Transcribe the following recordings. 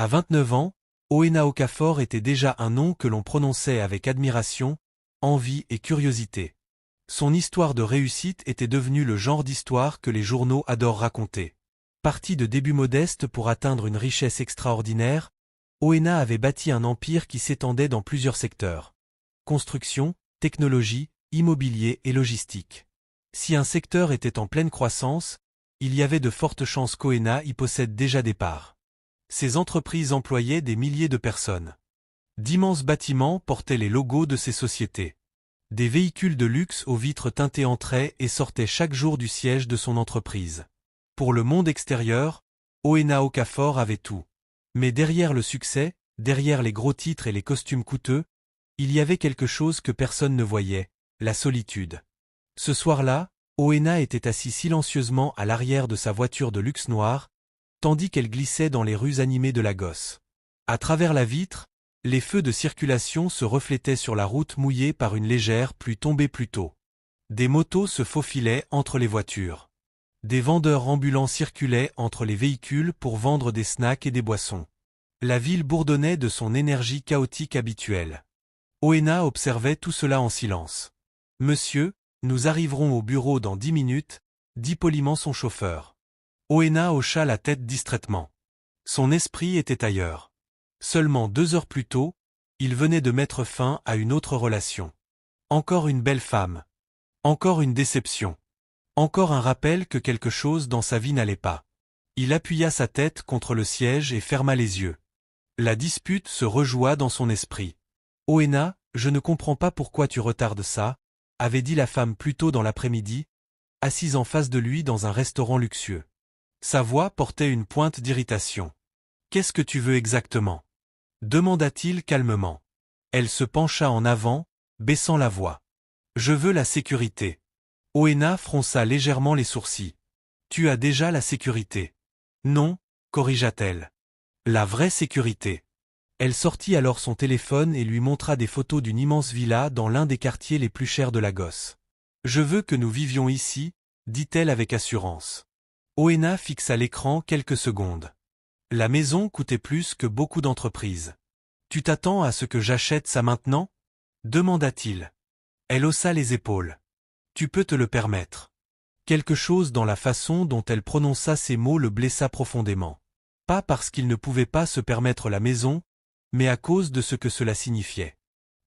À 29 ans, Oena Okafor était déjà un nom que l'on prononçait avec admiration, envie et curiosité. Son histoire de réussite était devenue le genre d'histoire que les journaux adorent raconter. Parti de débuts modestes pour atteindre une richesse extraordinaire, Oena avait bâti un empire qui s'étendait dans plusieurs secteurs. Construction, technologie, immobilier et logistique. Si un secteur était en pleine croissance, il y avait de fortes chances qu'Oena y possède déjà des parts. Ces entreprises employaient des milliers de personnes. D'immenses bâtiments portaient les logos de ces sociétés. Des véhicules de luxe aux vitres teintées entraient et sortaient chaque jour du siège de son entreprise. Pour le monde extérieur, Oena Okafor avait tout. Mais derrière le succès, derrière les gros titres et les costumes coûteux, il y avait quelque chose que personne ne voyait, la solitude. Ce soir-là, Oena était assis silencieusement à l'arrière de sa voiture de luxe noire, tandis qu'elle glissait dans les rues animées de Lagos. À travers la vitre, les feux de circulation se reflétaient sur la route mouillée par une légère pluie tombée plus tôt. Des motos se faufilaient entre les voitures. Des vendeurs ambulants circulaient entre les véhicules pour vendre des snacks et des boissons. La ville bourdonnait de son énergie chaotique habituelle. Oena observait tout cela en silence. « Monsieur, nous arriverons au bureau dans 10 minutes, » dit poliment son chauffeur. Oena hocha la tête distraitement. Son esprit était ailleurs. Seulement 2 heures plus tôt, il venait de mettre fin à une autre relation. Encore une belle femme. Encore une déception. Encore un rappel que quelque chose dans sa vie n'allait pas. Il appuya sa tête contre le siège et ferma les yeux. La dispute se rejoua dans son esprit. « Oena, je ne comprends pas pourquoi tu retardes ça », avait dit la femme plus tôt dans l'après-midi, assise en face de lui dans un restaurant luxueux. Sa voix portait une pointe d'irritation. « Qu'est-ce que tu veux exactement ?» demanda-t-il calmement. Elle se pencha en avant, baissant la voix. « Je veux la sécurité. » Oena fronça légèrement les sourcils. « Tu as déjà la sécurité. »« Non, » corrigea-t-elle. « La vraie sécurité. » Elle sortit alors son téléphone et lui montra des photos d'une immense villa dans l'un des quartiers les plus chers de Lagos. « Je veux que nous vivions ici, » dit-elle avec assurance. Oena fixa l'écran quelques secondes. La maison coûtait plus que beaucoup d'entreprises. « Tu t'attends à ce que j'achète ça maintenant ?» demanda-t-il. Elle haussa les épaules. « Tu peux te le permettre. » Quelque chose dans la façon dont elle prononça ces mots le blessa profondément. Pas parce qu'il ne pouvait pas se permettre la maison, mais à cause de ce que cela signifiait.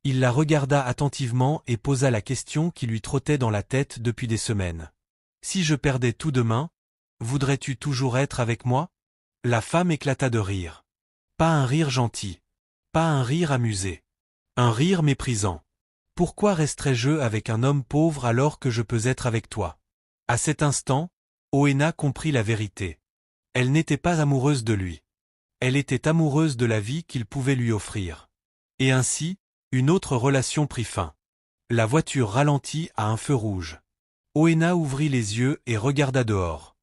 Il la regarda attentivement et posa la question qui lui trottait dans la tête depuis des semaines. « Si je perdais tout demain, voudrais-tu toujours être avec moi ?» La femme éclata de rire. Pas un rire gentil. Pas un rire amusé. Un rire méprisant. « Pourquoi resterais-je avec un homme pauvre alors que je peux être avec toi ?» À cet instant, Oena comprit la vérité. Elle n'était pas amoureuse de lui. Elle était amoureuse de la vie qu'il pouvait lui offrir. Et ainsi, une autre relation prit fin. La voiture ralentit à un feu rouge. Oena ouvrit les yeux et regarda dehors.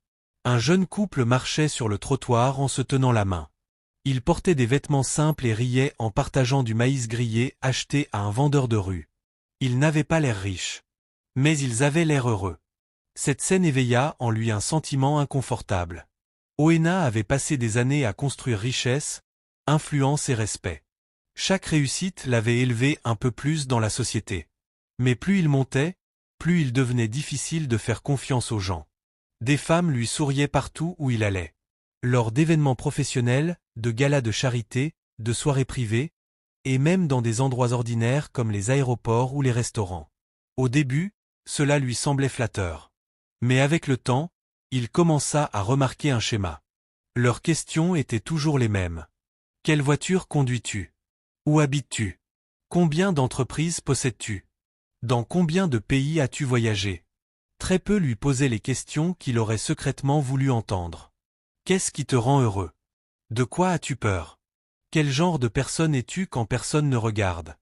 Un jeune couple marchait sur le trottoir en se tenant la main. Ils portaient des vêtements simples et riaient en partageant du maïs grillé acheté à un vendeur de rue. Ils n'avaient pas l'air riches. Mais ils avaient l'air heureux. Cette scène éveilla en lui un sentiment inconfortable. Oena avait passé des années à construire richesse, influence et respect. Chaque réussite l'avait élevé un peu plus dans la société. Mais plus il montait, plus il devenait difficile de faire confiance aux gens. Des femmes lui souriaient partout où il allait. Lors d'événements professionnels, de galas de charité, de soirées privées, et même dans des endroits ordinaires comme les aéroports ou les restaurants. Au début, cela lui semblait flatteur. Mais avec le temps, il commença à remarquer un schéma. Leurs questions étaient toujours les mêmes. Quelle voiture conduis-tu? Où habites-tu? Combien d'entreprises possèdes-tu? Dans combien de pays as-tu voyagé? Très peu lui posaient les questions qu'il aurait secrètement voulu entendre. Qu'est-ce qui te rend heureux? De quoi as-tu peur? Quel genre de personne es-tu quand personne ne regarde?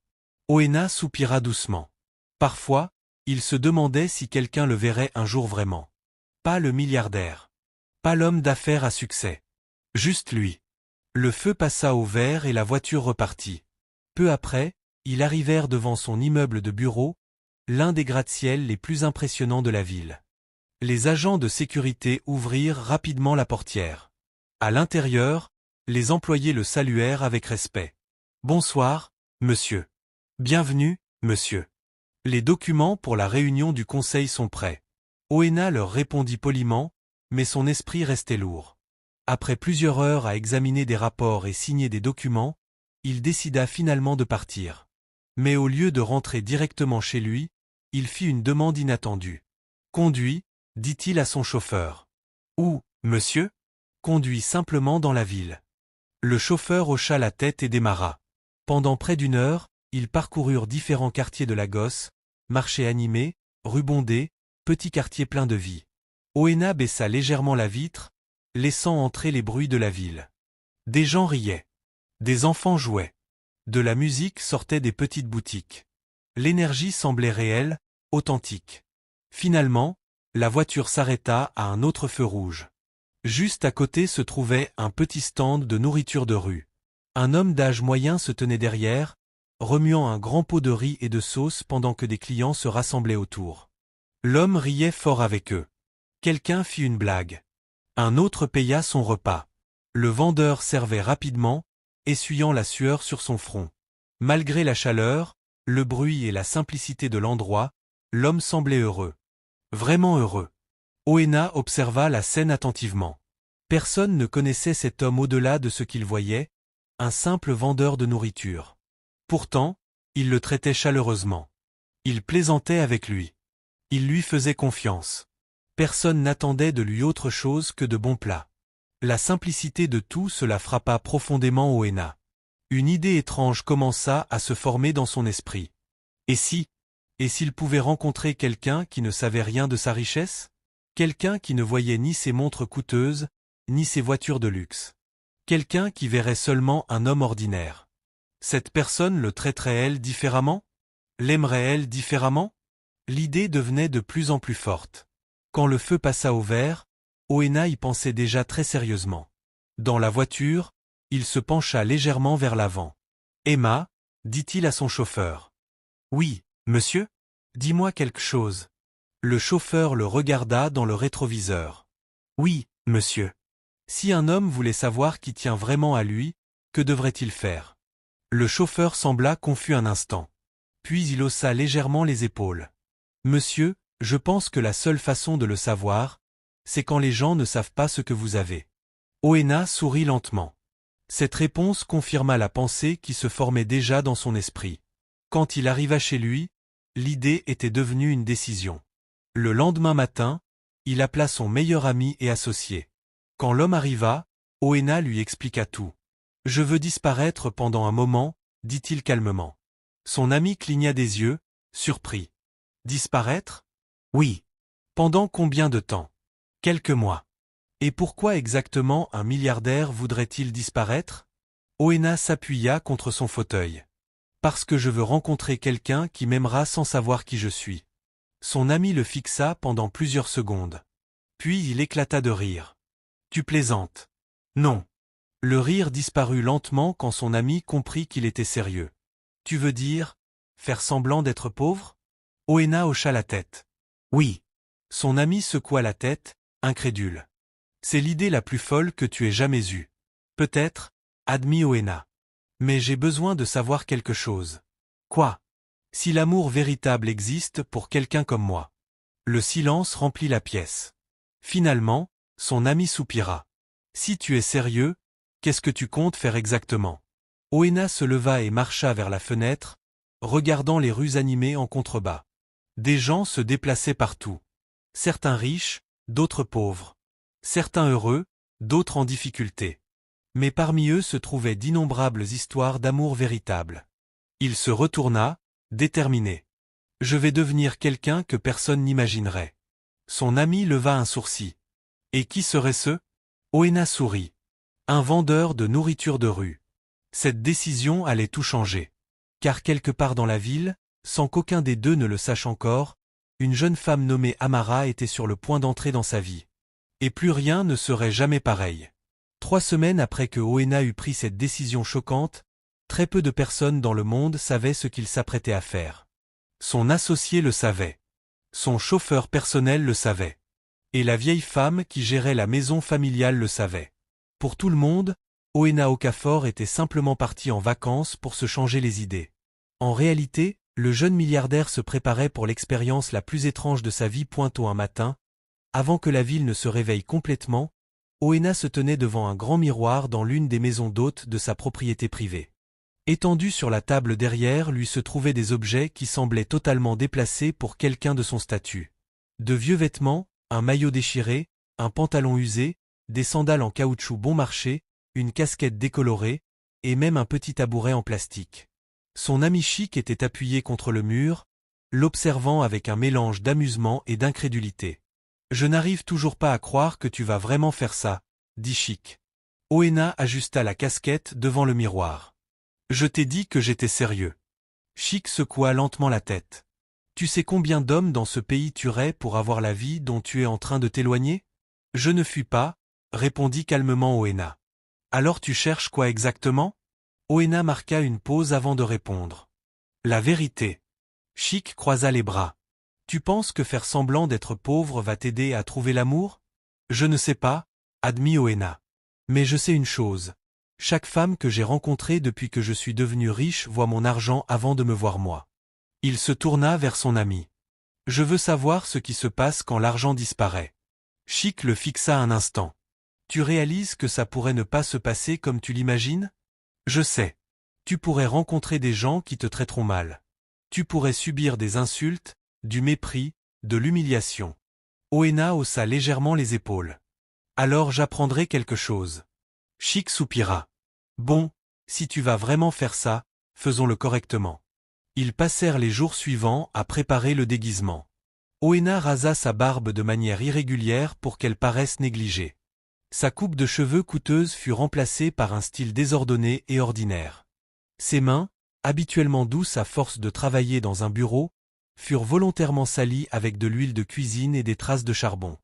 Oena soupira doucement. Parfois, il se demandait si quelqu'un le verrait un jour vraiment. Pas le milliardaire. Pas l'homme d'affaires à succès. Juste lui. Le feu passa au vert et la voiture repartit. Peu après, ils arrivèrent devant son immeuble de bureau, l'un des gratte-ciel les plus impressionnants de la ville. Les agents de sécurité ouvrirent rapidement la portière. À l'intérieur, Les employés le saluèrent avec respect. « Bonsoir, monsieur. Bienvenue, monsieur. Les documents pour la réunion du conseil sont prêts. » Oena leur répondit poliment, mais son esprit restait lourd. Après plusieurs heures à examiner des rapports et signer des documents, il décida finalement de partir. Mais au lieu de rentrer directement chez lui, il fit une demande inattendue. « Conduis, dit-il à son chauffeur. « Où, monsieur ? » « Conduis simplement dans la ville. » Le chauffeur hocha la tête et démarra. Pendant près d'une heure, ils parcoururent différents quartiers de Lagos, marchés animés, rues bondées, petits quartiers pleins de vie. Oena baissa légèrement la vitre, laissant entrer les bruits de la ville. Des gens riaient. Des enfants jouaient. De la musique sortait des petites boutiques. L'énergie semblait réelle, authentique. Finalement, la voiture s'arrêta à un autre feu rouge. Juste à côté se trouvait un petit stand de nourriture de rue. Un homme d'âge moyen se tenait derrière, remuant un grand pot de riz et de sauce pendant que des clients se rassemblaient autour. L'homme riait fort avec eux. Quelqu'un fit une blague. Un autre paya son repas. Le vendeur servait rapidement, essuyant la sueur sur son front. Malgré la chaleur, le bruit et la simplicité de l'endroit, l'homme semblait heureux. Vraiment heureux. Oena observa la scène attentivement. Personne ne connaissait cet homme au-delà de ce qu'il voyait, un simple vendeur de nourriture. Pourtant, il le traitait chaleureusement. Il plaisantait avec lui. Il lui faisait confiance. Personne n'attendait de lui autre chose que de bons plats. La simplicité de tout cela frappa profondément Oena. Une idée étrange commença à se former dans son esprit. Et s'il pouvait rencontrer quelqu'un qui ne savait rien de sa richesse ? Quelqu'un qui ne voyait ni ses montres coûteuses, ni ses voitures de luxe. Quelqu'un qui verrait seulement un homme ordinaire. Cette personne le traiterait elle différemment ? L'aimerait elle différemment ? L'idée devenait de plus en plus forte. Quand le feu passa au vert, Oena y pensait déjà très sérieusement. Dans la voiture, il se pencha légèrement vers l'avant. « Emma » dit-il à son chauffeur. « Oui, monsieur ? Dis-moi quelque chose. » Le chauffeur le regarda dans le rétroviseur. « Oui, monsieur. Si un homme voulait savoir qui tient vraiment à lui, que devrait-il faire ?» Le chauffeur sembla confus un instant. Puis il haussa légèrement les épaules. « Monsieur, je pense que la seule façon de le savoir, c'est quand les gens ne savent pas ce que vous avez. » Oena sourit lentement. Cette réponse confirma la pensée qui se formait déjà dans son esprit. Quand il arriva chez lui, l'idée était devenue une décision. Le lendemain matin, il appela son meilleur ami et associé. Quand l'homme arriva, Oena lui expliqua tout. « Je veux disparaître pendant un moment, dit-il calmement. Son ami cligna des yeux, surpris. « Disparaître ? Oui. Pendant combien de temps ? Quelques mois. Et pourquoi exactement un milliardaire voudrait-il disparaître ? Oena s'appuya contre son fauteuil. Parce que je veux rencontrer quelqu'un qui m'aimera sans savoir qui je suis. Son ami le fixa pendant plusieurs secondes. Puis il éclata de rire. Tu plaisantes. Non. Le rire disparut lentement quand son ami comprit qu'il était sérieux. Tu veux dire, faire semblant d'être pauvre ? Oena hocha la tête. Oui. Son ami secoua la tête, incrédule. C'est l'idée la plus folle que tu aies jamais eue. Peut-être, admit Oena. Mais j'ai besoin de savoir quelque chose. Quoi ? Si l'amour véritable existe pour quelqu'un comme moi. Le silence remplit la pièce. Finalement, son ami soupira. Si tu es sérieux, qu'est-ce que tu comptes faire exactement ? Oena se leva et marcha vers la fenêtre, regardant les rues animées en contrebas. Des gens se déplaçaient partout. Certains riches, d'autres pauvres. Certains heureux, d'autres en difficulté. Mais parmi eux se trouvaient d'innombrables histoires d'amour véritable. Il se retourna, déterminé. Je vais devenir quelqu'un que personne n'imaginerait. Son ami leva un sourcil. Et qui serait ce ? Oena sourit. Un vendeur de nourriture de rue. Cette décision allait tout changer. Car quelque part dans la ville, sans qu'aucun des deux ne le sache encore, une jeune femme nommée Amara était sur le point d'entrer dans sa vie. Et plus rien ne serait jamais pareil. 3 semaines après que Oena eut pris cette décision choquante, très peu de personnes dans le monde savaient ce qu'il s'apprêtait à faire. Son associé le savait. Son chauffeur personnel le savait. Et la vieille femme qui gérait la maison familiale le savait. Pour tout le monde, Oena Okafor était simplement parti en vacances pour se changer les idées. En réalité, le jeune milliardaire se préparait pour l'expérience la plus étrange de sa vie. Tôt un matin, avant que la ville ne se réveille complètement, Oena se tenait devant un grand miroir dans l'une des maisons d'hôtes de sa propriété privée. Étendus sur la table derrière lui se trouvaient des objets qui semblaient totalement déplacés pour quelqu'un de son statut. De vieux vêtements, un maillot déchiré, un pantalon usé, des sandales en caoutchouc bon marché, une casquette décolorée, et même un petit tabouret en plastique. Son ami Chic était appuyé contre le mur, l'observant avec un mélange d'amusement et d'incrédulité. « Je n'arrive toujours pas à croire que tu vas vraiment faire ça, » dit Chic. Oena ajusta la casquette devant le miroir. « Je t'ai dit que j'étais sérieux. » Chic secoua lentement la tête. « Tu sais combien d'hommes dans ce pays tueraient pour avoir la vie dont tu es en train de t'éloigner ? » « Je ne fuis pas, » répondit calmement Oena. « Alors tu cherches quoi exactement ? » Oena marqua une pause avant de répondre. « La vérité. » Chic croisa les bras. « Tu penses que faire semblant d'être pauvre va t'aider à trouver l'amour ? » « Je ne sais pas, » admit Oena. « Mais je sais une chose. Chaque femme que j'ai rencontrée depuis que je suis devenu riche voit mon argent avant de me voir moi. » Il se tourna vers son ami. « Je veux savoir ce qui se passe quand l'argent disparaît. » Chic le fixa un instant. « Tu réalises que ça pourrait ne pas se passer comme tu l'imagines ? Je sais. Tu pourrais rencontrer des gens qui te traiteront mal. Tu pourrais subir des insultes, du mépris, de l'humiliation. » Oena haussa légèrement les épaules. « Alors j'apprendrai quelque chose. » Chic soupira. « Bon, si tu vas vraiment faire ça, faisons-le correctement. » Ils passèrent les jours suivants à préparer le déguisement. Oena rasa sa barbe de manière irrégulière pour qu'elle paraisse négligée. Sa coupe de cheveux coûteuse fut remplacée par un style désordonné et ordinaire. Ses mains, habituellement douces à force de travailler dans un bureau, furent volontairement salies avec de l'huile de cuisine et des traces de charbon.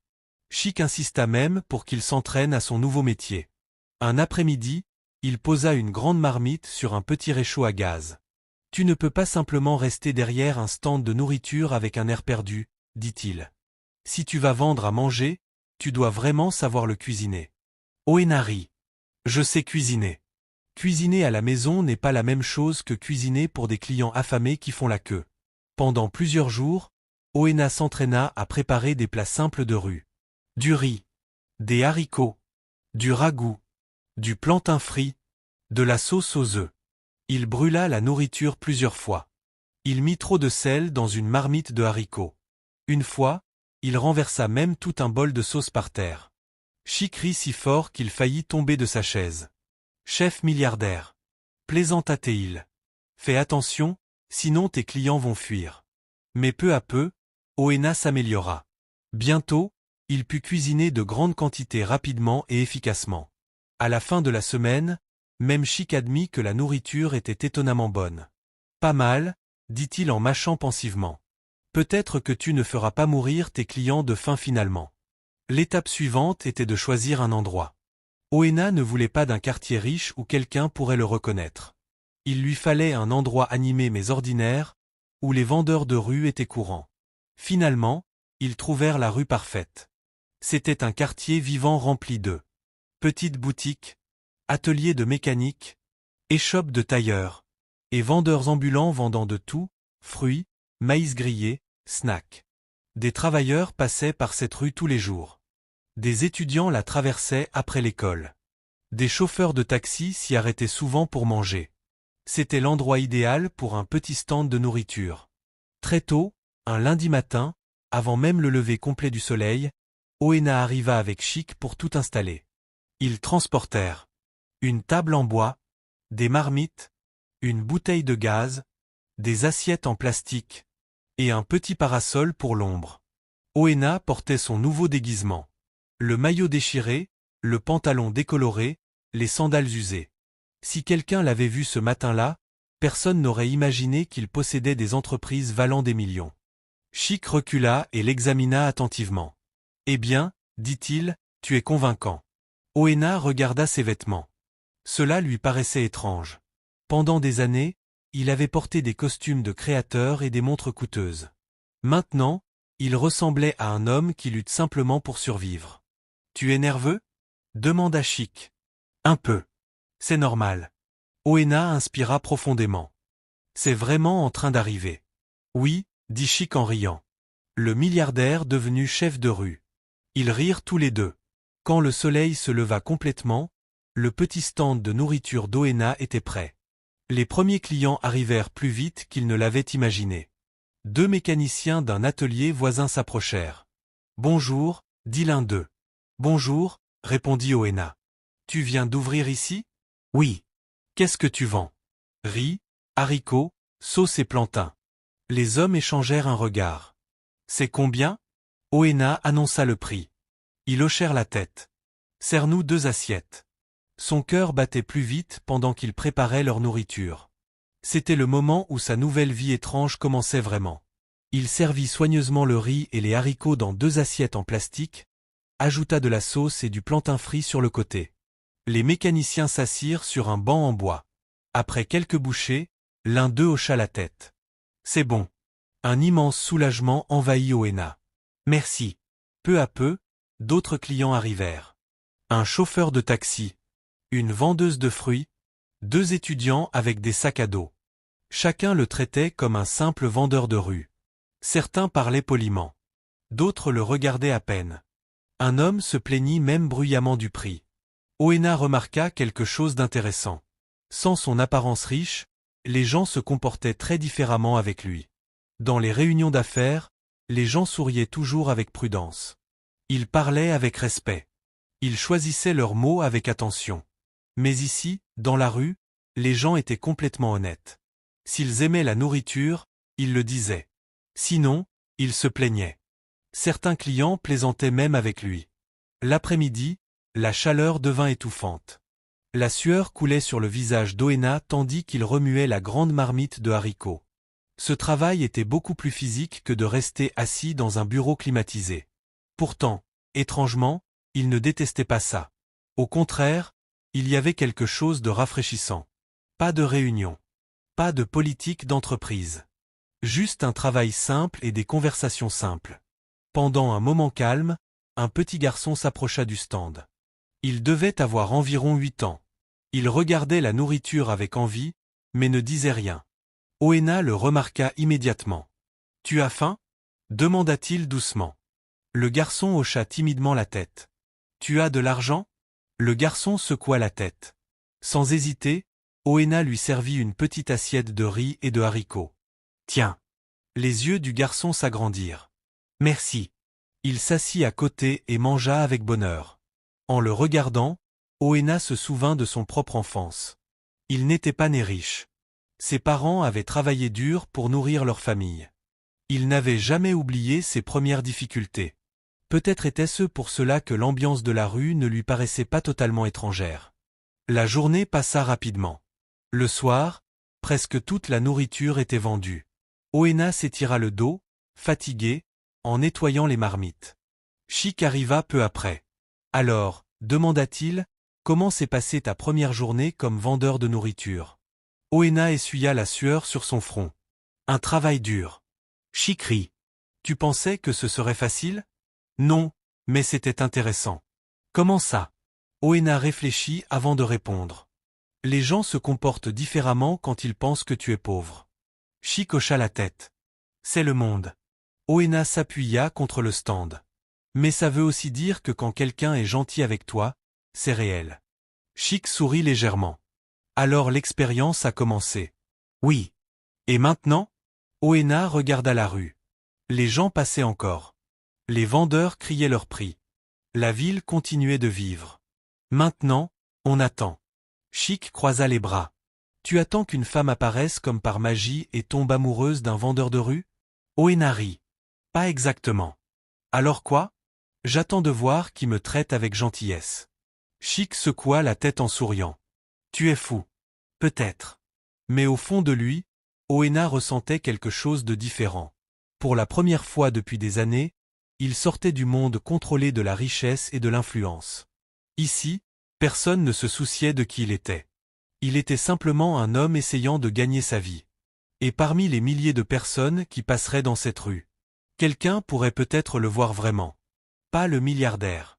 Chic insista même pour qu'il s'entraîne à son nouveau métier. Un après-midi, il posa une grande marmite sur un petit réchaud à gaz. « Tu ne peux pas simplement rester derrière un stand de nourriture avec un air perdu, » dit-il. « Si tu vas vendre à manger, tu dois vraiment savoir le cuisiner. » Oena rit. « Je sais cuisiner. Cuisiner à la maison n'est pas la même chose que cuisiner pour des clients affamés qui font la queue. » Pendant plusieurs jours, Oena s'entraîna à préparer des plats simples de rue. Du riz, des haricots, du ragoût, du plantain frit, de la sauce aux œufs. Il brûla la nourriture plusieurs fois. Il mit trop de sel dans une marmite de haricots. Une fois, il renversa même tout un bol de sauce par terre. Chic rit si fort qu'il faillit tomber de sa chaise. « Chef milliardaire, plaisanta-t-il. Fais attention, sinon tes clients vont fuir. » Mais peu à peu, Oena s'améliora. Bientôt, il put cuisiner de grandes quantités rapidement et efficacement. À la fin de la semaine, même Chic admit que la nourriture était étonnamment bonne. « Pas mal, » dit-il en mâchant pensivement. « Peut-être que tu ne feras pas mourir tes clients de faim finalement. » L'étape suivante était de choisir un endroit. Oena ne voulait pas d'un quartier riche où quelqu'un pourrait le reconnaître. Il lui fallait un endroit animé mais ordinaire, où les vendeurs de rue étaient courants. Finalement, ils trouvèrent la rue parfaite. C'était un quartier vivant rempli de petites boutiques, ateliers de mécanique, échoppes de tailleurs, et vendeurs ambulants vendant de tout, fruits, maïs grillé, snacks. Des travailleurs passaient par cette rue tous les jours. Des étudiants la traversaient après l'école. Des chauffeurs de taxi s'y arrêtaient souvent pour manger. C'était l'endroit idéal pour un petit stand de nourriture. Très tôt, un lundi matin, avant même le lever complet du soleil, Oena arriva avec Chic pour tout installer. Ils transportèrent une table en bois, des marmites, une bouteille de gaz, des assiettes en plastique, et un petit parasol pour l'ombre. Oena portait son nouveau déguisement. Le maillot déchiré, le pantalon décoloré, les sandales usées. Si quelqu'un l'avait vu ce matin-là, personne n'aurait imaginé qu'il possédait des entreprises valant des millions. Chic recula et l'examina attentivement. « Eh bien, dit-il, tu es convaincant. » Oena regarda ses vêtements. Cela lui paraissait étrange. Pendant des années, il avait porté des costumes de créateur et des montres coûteuses. Maintenant, il ressemblait à un homme qui lutte simplement pour survivre. « Tu es nerveux ?» demanda Chic. « Un peu. C'est normal. Oena inspira profondément. C'est vraiment en train d'arriver. Oui, dit Chic en riant. Le milliardaire devenu chef de rue. Ils rirent tous les deux. Quand le soleil se leva complètement, le petit stand de nourriture d'Oena était prêt. Les premiers clients arrivèrent plus vite qu'ils ne l'avaient imaginé. 2 mécaniciens d'un atelier voisin s'approchèrent. Bonjour, dit l'un d'eux. Bonjour, répondit Oena. Tu viens d'ouvrir ici? Oui. Qu'est-ce que tu vends? Riz, haricots, sauce et plantain. Les hommes échangèrent un regard. C'est combien? Oena annonça le prix. Ils hochèrent la tête. Sers-nous 2 assiettes. Son cœur battait plus vite pendant qu'ils préparaient leur nourriture. C'était le moment où sa nouvelle vie étrange commençait vraiment. Il servit soigneusement le riz et les haricots dans 2 assiettes en plastique, ajouta de la sauce et du plantain frit sur le côté. Les mécaniciens s'assirent sur un banc en bois. Après quelques bouchées, l'un d'eux hocha la tête. C'est bon. Un immense soulagement envahit Oena. Merci. Peu à peu, d'autres clients arrivèrent. Un chauffeur de taxi, une vendeuse de fruits, 2 étudiants avec des sacs à dos. Chacun le traitait comme un simple vendeur de rue. Certains parlaient poliment. D'autres le regardaient à peine. Un homme se plaignit même bruyamment du prix. Oena remarqua quelque chose d'intéressant. Sans son apparence riche, les gens se comportaient très différemment avec lui. Dans les réunions d'affaires, les gens souriaient toujours avec prudence. Ils parlaient avec respect. Ils choisissaient leurs mots avec attention. Mais ici, dans la rue, les gens étaient complètement honnêtes. S'ils aimaient la nourriture, ils le disaient. Sinon, ils se plaignaient. Certains clients plaisantaient même avec lui. L'après-midi, la chaleur devint étouffante. La sueur coulait sur le visage d'Oena tandis qu'il remuait la grande marmite de haricots. Ce travail était beaucoup plus physique que de rester assis dans un bureau climatisé. Pourtant, étrangement, il ne détestait pas ça. Au contraire, il y avait quelque chose de rafraîchissant. Pas de réunion. Pas de politique d'entreprise. Juste un travail simple et des conversations simples. Pendant un moment calme, un petit garçon s'approcha du stand. Il devait avoir environ 8 ans. Il regardait la nourriture avec envie, mais ne disait rien. Oena le remarqua immédiatement. « Tu as faim » demanda-t-il doucement. Le garçon hocha timidement la tête. « Tu as de l'argent » Le garçon secoua la tête. Sans hésiter, Oena lui servit une petite assiette de riz et de haricots. « Tiens !» Les yeux du garçon s'agrandirent. « Merci. » Il s'assit à côté et mangea avec bonheur. En le regardant, Oena se souvint de son propre enfance. Il n'était pas né riche. Ses parents avaient travaillé dur pour nourrir leur famille. Il n'avait jamais oublié ses premières difficultés. Peut-être était-ce pour cela que l'ambiance de la rue ne lui paraissait pas totalement étrangère. La journée passa rapidement. Le soir, presque toute la nourriture était vendue. Oena s'étira le dos, fatigué, en nettoyant les marmites. Chic arriva peu après. « Alors, demanda-t-il, comment s'est passée ta première journée comme vendeur de nourriture ?» Oena essuya la sueur sur son front. « Un travail dur. » Chic rit. « Tu pensais que ce serait facile ? » « Non, mais c'était intéressant. »« Comment ça ?» Oena réfléchit avant de répondre. « Les gens se comportent différemment quand ils pensent que tu es pauvre. » Chic hocha la tête. « C'est le monde. » Oena s'appuya contre le stand. « Mais ça veut aussi dire que quand quelqu'un est gentil avec toi, c'est réel. » Chic sourit légèrement. « Alors l'expérience a commencé. »« Oui. » « Et maintenant ?» Oena regarda la rue. Les gens passaient encore. Les vendeurs criaient leur prix. La ville continuait de vivre. Maintenant, on attend. Chic croisa les bras. Tu attends qu'une femme apparaisse comme par magie et tombe amoureuse d'un vendeur de rue? Oena rit. Pas exactement. Alors quoi? J'attends de voir qui me traite avec gentillesse. Chic secoua la tête en souriant. Tu es fou. Peut-être. Mais au fond de lui, Oena ressentait quelque chose de différent. Pour la première fois depuis des années, il sortait du monde contrôlé de la richesse et de l'influence. Ici, personne ne se souciait de qui il était. Il était simplement un homme essayant de gagner sa vie. Et parmi les milliers de personnes qui passeraient dans cette rue, quelqu'un pourrait peut-être le voir vraiment. Pas le milliardaire.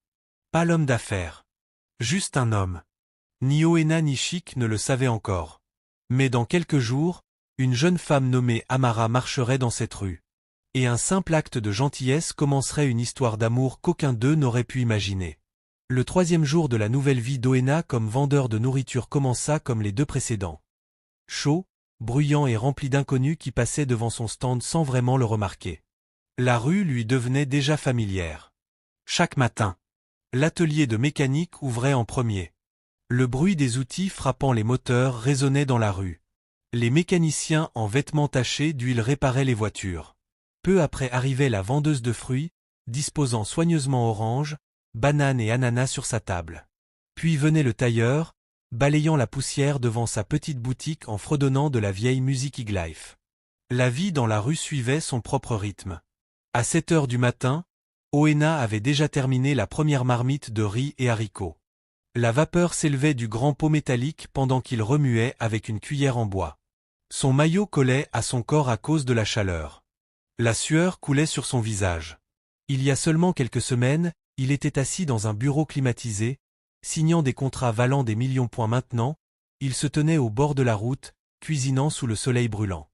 Pas l'homme d'affaires. Juste un homme. Ni Oena ni Chic ne le savaient encore. Mais dans quelques jours, une jeune femme nommée Amara marcherait dans cette rue. Et un simple acte de gentillesse commencerait une histoire d'amour qu'aucun d'eux n'aurait pu imaginer. Le 3e jour de la nouvelle vie d'Oena comme vendeur de nourriture commença comme les 2 précédents. Chaud, bruyant et rempli d'inconnus qui passaient devant son stand sans vraiment le remarquer. La rue lui devenait déjà familière. Chaque matin, l'atelier de mécanique ouvrait en premier. Le bruit des outils frappant les moteurs résonnait dans la rue. Les mécaniciens en vêtements tachés d'huile réparaient les voitures. Peu après arrivait la vendeuse de fruits, disposant soigneusement oranges, bananes et ananas sur sa table. Puis venait le tailleur, balayant la poussière devant sa petite boutique en fredonnant de la vieille musique higlife. La vie dans la rue suivait son propre rythme. À 7 heures du matin, Oena avait déjà terminé la première marmite de riz et haricots. La vapeur s'élevait du grand pot métallique pendant qu'il remuait avec une cuillère en bois. Son maillot collait à son corps à cause de la chaleur. La sueur coulait sur son visage. Il y a seulement quelques semaines, il était assis dans un bureau climatisé, signant des contrats valant des millions. Maintenant, il se tenait au bord de la route, cuisinant sous le soleil brûlant.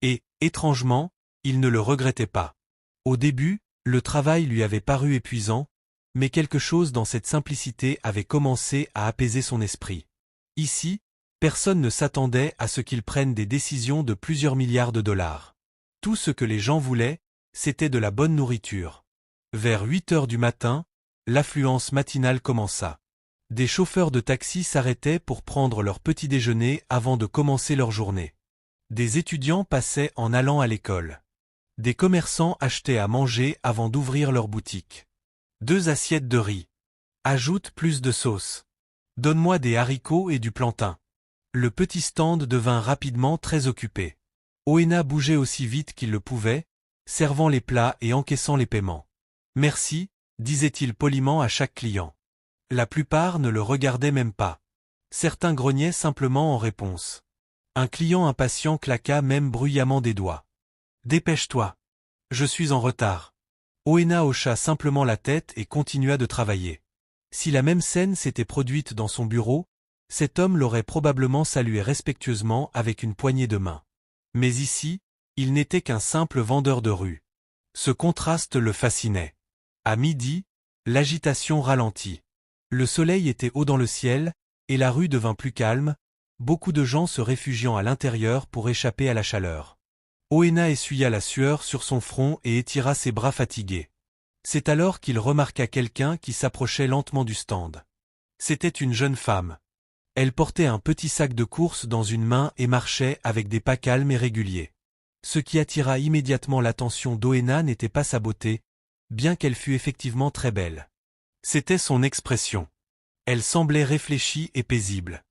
Et, étrangement, il ne le regrettait pas. Au début, le travail lui avait paru épuisant, mais quelque chose dans cette simplicité avait commencé à apaiser son esprit. Ici, personne ne s'attendait à ce qu'il prenne des décisions de plusieurs milliards de dollars. Tout ce que les gens voulaient, c'était de la bonne nourriture. Vers 8 heures du matin, l'affluence matinale commença. Des chauffeurs de taxi s'arrêtaient pour prendre leur petit déjeuner avant de commencer leur journée. Des étudiants passaient en allant à l'école. Des commerçants achetaient à manger avant d'ouvrir leur boutique. 2 assiettes de riz. Ajoute plus de sauce. Donne-moi des haricots et du plantain. Le petit stand devint rapidement très occupé. Oena bougeait aussi vite qu'il le pouvait, servant les plats et encaissant les paiements. Merci, disait-il poliment à chaque client. La plupart ne le regardaient même pas. Certains grognaient simplement en réponse. Un client impatient claqua même bruyamment des doigts. Dépêche-toi. Je suis en retard. Oena hocha simplement la tête et continua de travailler. Si la même scène s'était produite dans son bureau, cet homme l'aurait probablement salué respectueusement avec une poignée de main. Mais ici, il n'était qu'un simple vendeur de rue. Ce contraste le fascinait. À midi, l'agitation ralentit. Le soleil était haut dans le ciel, et la rue devint plus calme, beaucoup de gens se réfugiant à l'intérieur pour échapper à la chaleur. Oena essuya la sueur sur son front et étira ses bras fatigués. C'est alors qu'il remarqua quelqu'un qui s'approchait lentement du stand. C'était une jeune femme. Elle portait un petit sac de course dans une main et marchait avec des pas calmes et réguliers. Ce qui attira immédiatement l'attention d'Oena n'était pas sa beauté, bien qu'elle fût effectivement très belle. C'était son expression. Elle semblait réfléchie et paisible.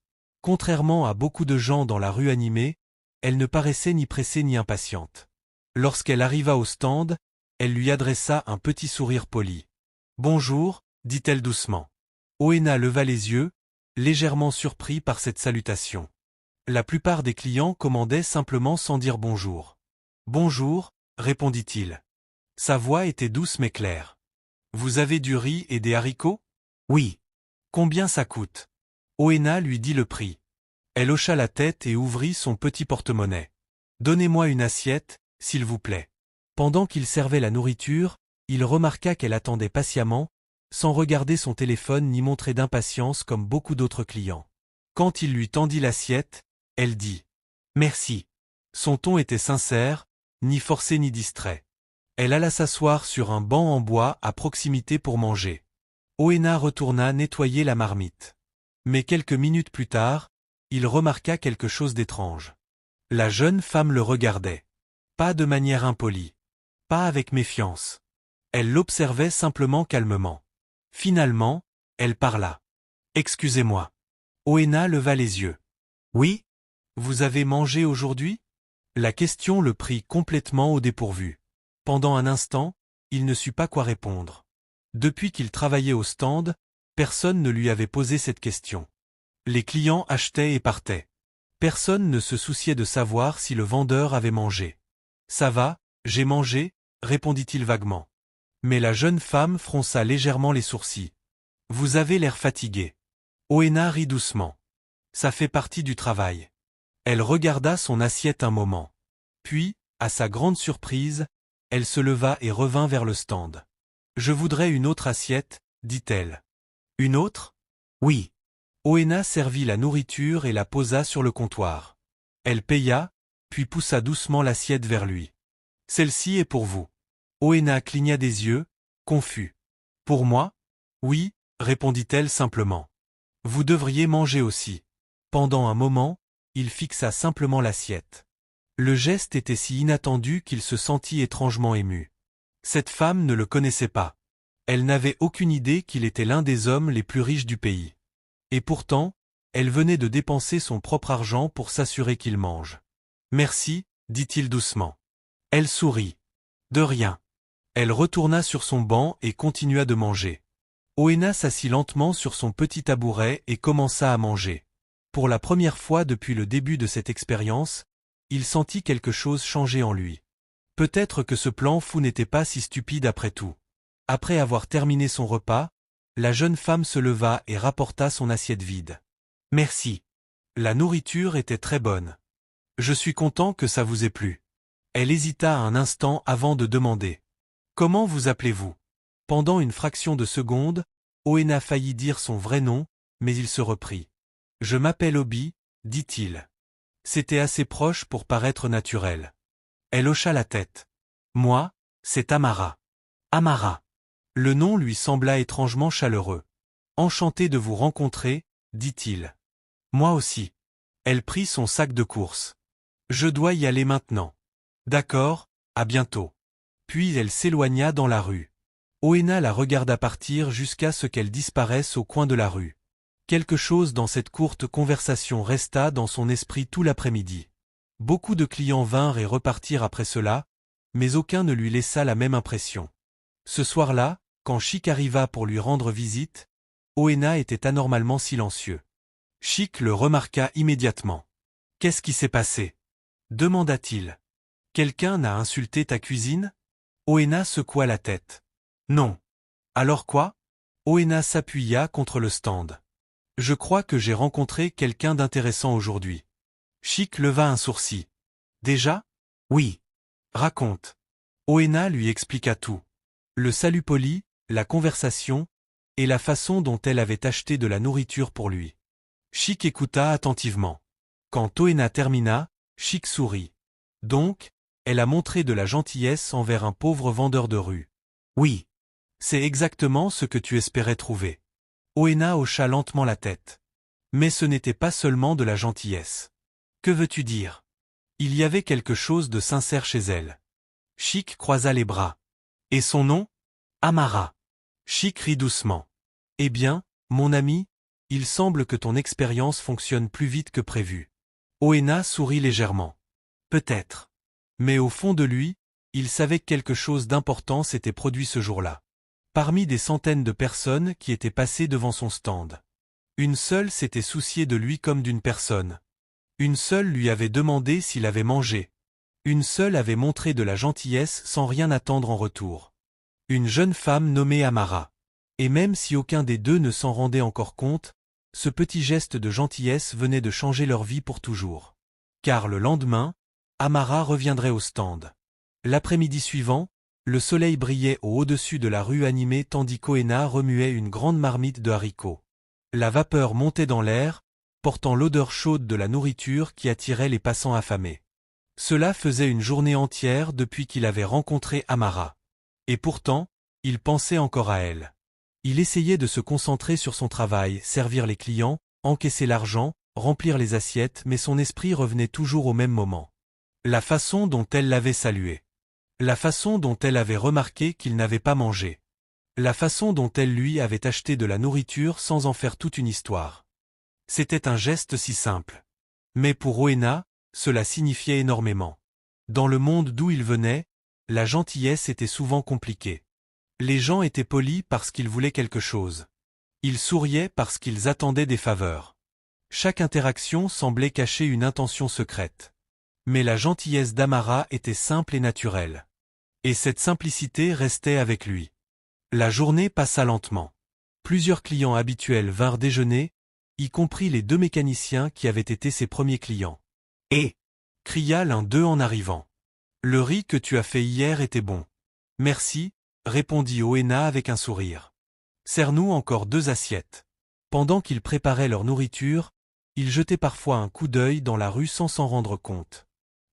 Contrairement à beaucoup de gens dans la rue animée, elle ne paraissait ni pressée ni impatiente. Lorsqu'elle arriva au stand, elle lui adressa un petit sourire poli. « Bonjour », dit-elle doucement. Oena leva les yeux, légèrement surpris par cette salutation. La plupart des clients commandaient simplement sans dire bonjour. « Bonjour », répondit-il. Sa voix était douce mais claire. « Vous avez du riz et des haricots ?»« Oui. »« Combien ça coûte ?» Oena lui dit le prix. Elle hocha la tête et ouvrit son petit porte-monnaie. « Donnez-moi une assiette, s'il vous plaît. » Pendant qu'il servait la nourriture, il remarqua qu'elle attendait patiemment, sans regarder son téléphone ni montrer d'impatience comme beaucoup d'autres clients. Quand il lui tendit l'assiette, elle dit « Merci ». Son ton était sincère, ni forcé ni distrait. Elle alla s'asseoir sur un banc en bois à proximité pour manger. Oena retourna nettoyer la marmite. Mais quelques minutes plus tard, il remarqua quelque chose d'étrange. La jeune femme le regardait. Pas de manière impolie. Pas avec méfiance. Elle l'observait simplement calmement. Finalement, elle parla. « Excusez-moi. » Oena leva les yeux. « Oui ? Vous avez mangé aujourd'hui ?» La question le prit complètement au dépourvu. Pendant un instant, il ne sut pas quoi répondre. Depuis qu'il travaillait au stand, personne ne lui avait posé cette question. Les clients achetaient et partaient. Personne ne se souciait de savoir si le vendeur avait mangé. « Ça va, j'ai mangé », répondit-il vaguement. Mais la jeune femme fronça légèrement les sourcils. « Vous avez l'air fatigué. » Oena rit doucement. Ça fait partie du travail. Elle regarda son assiette un moment. Puis, à sa grande surprise, elle se leva et revint vers le stand. Je voudrais une autre assiette, dit-elle. Une autre? Oui. Oena servit la nourriture et la posa sur le comptoir. Elle paya, puis poussa doucement l'assiette vers lui. Celle-ci est pour vous. Oena cligna des yeux, confus. Pour moi? Oui, répondit-elle simplement. Vous devriez manger aussi. Pendant un moment, il fixa simplement l'assiette. Le geste était si inattendu qu'il se sentit étrangement ému. Cette femme ne le connaissait pas. Elle n'avait aucune idée qu'il était l'un des hommes les plus riches du pays. Et pourtant, elle venait de dépenser son propre argent pour s'assurer qu'il mange. Merci, dit-il doucement. Elle sourit. De rien. Elle retourna sur son banc et continua de manger. Oena s'assit lentement sur son petit tabouret et commença à manger. Pour la première fois depuis le début de cette expérience, il sentit quelque chose changer en lui. Peut-être que ce plan fou n'était pas si stupide après tout. Après avoir terminé son repas, la jeune femme se leva et rapporta son assiette vide. Merci. La nourriture était très bonne. Je suis content que ça vous ait plu. Elle hésita un instant avant de demander. Comment vous appelez-vous? Pendant une fraction de seconde, Oena faillit dire son vrai nom, mais il se reprit. Je m'appelle Obi, dit-il. C'était assez proche pour paraître naturel. Elle hocha la tête. Moi, c'est Amara. Amara. Le nom lui sembla étrangement chaleureux. Enchanté de vous rencontrer, dit-il. Moi aussi. Elle prit son sac de course. Je dois y aller maintenant. D'accord, à bientôt. Puis elle s'éloigna dans la rue. Oena la regarda partir jusqu'à ce qu'elle disparaisse au coin de la rue. Quelque chose dans cette courte conversation resta dans son esprit tout l'après-midi. Beaucoup de clients vinrent et repartirent après cela, mais aucun ne lui laissa la même impression. Ce soir-là, quand Chic arriva pour lui rendre visite, Oena était anormalement silencieux. Chic le remarqua immédiatement. « Qu'est-ce qui s'est passé » demanda-t-il. « Quelqu'un n'a insulté ta cuisine » Oena secoua la tête. « Non. » Alors quoi? Oena s'appuya contre le stand. « Je crois que j'ai rencontré quelqu'un d'intéressant aujourd'hui. » Chic leva un sourcil. « Déjà? Oui. Raconte. » Oena lui expliqua tout. Le salut poli, la conversation, et la façon dont elle avait acheté de la nourriture pour lui. Chic écouta attentivement. Quand Oena termina, Chic sourit. Donc, elle a montré de la gentillesse envers un pauvre vendeur de rue. Oui. C'est exactement ce que tu espérais trouver. Oena hocha lentement la tête. Mais ce n'était pas seulement de la gentillesse. Que veux-tu dire? Il y avait quelque chose de sincère chez elle. Chic croisa les bras. Et son nom? Amara. Chic rit doucement. Eh bien, mon ami, il semble que ton expérience fonctionne plus vite que prévu. Oena sourit légèrement. Peut-être. Mais au fond de lui, il savait que quelque chose d'important s'était produit ce jour-là. Parmi des centaines de personnes qui étaient passées devant son stand. Une seule s'était souciée de lui comme d'une personne. Une seule lui avait demandé s'il avait mangé. Une seule avait montré de la gentillesse sans rien attendre en retour. Une jeune femme nommée Amara. Et même si aucun des deux ne s'en rendait encore compte, ce petit geste de gentillesse venait de changer leur vie pour toujours. Car le lendemain, Amara reviendrait au stand. L'après-midi suivant, le soleil brillait au-dessus de la rue animée tandis qu'Oena remuait une grande marmite de haricots. La vapeur montait dans l'air, portant l'odeur chaude de la nourriture qui attirait les passants affamés. Cela faisait une journée entière depuis qu'il avait rencontré Amara. Et pourtant, il pensait encore à elle. Il essayait de se concentrer sur son travail, servir les clients, encaisser l'argent, remplir les assiettes, mais son esprit revenait toujours au même moment. La façon dont elle l'avait salué. La façon dont elle avait remarqué qu'il n'avait pas mangé. La façon dont elle lui avait acheté de la nourriture sans en faire toute une histoire. C'était un geste si simple. Mais pour Oena, cela signifiait énormément. Dans le monde d'où il venait, la gentillesse était souvent compliquée. Les gens étaient polis parce qu'ils voulaient quelque chose. Ils souriaient parce qu'ils attendaient des faveurs. Chaque interaction semblait cacher une intention secrète. Mais la gentillesse d'Amara était simple et naturelle. Et cette simplicité restait avec lui. La journée passa lentement. Plusieurs clients habituels vinrent déjeuner, y compris les 2 mécaniciens qui avaient été ses premiers clients. « Et » cria l'un d'eux en arrivant. « Le riz que tu as fait hier était bon. »« Merci » répondit Oena avec un sourire. « Sers-nous encore 2 assiettes. » Pendant qu'ils préparaient leur nourriture, ils jetaient parfois un coup d'œil dans la rue sans s'en rendre compte.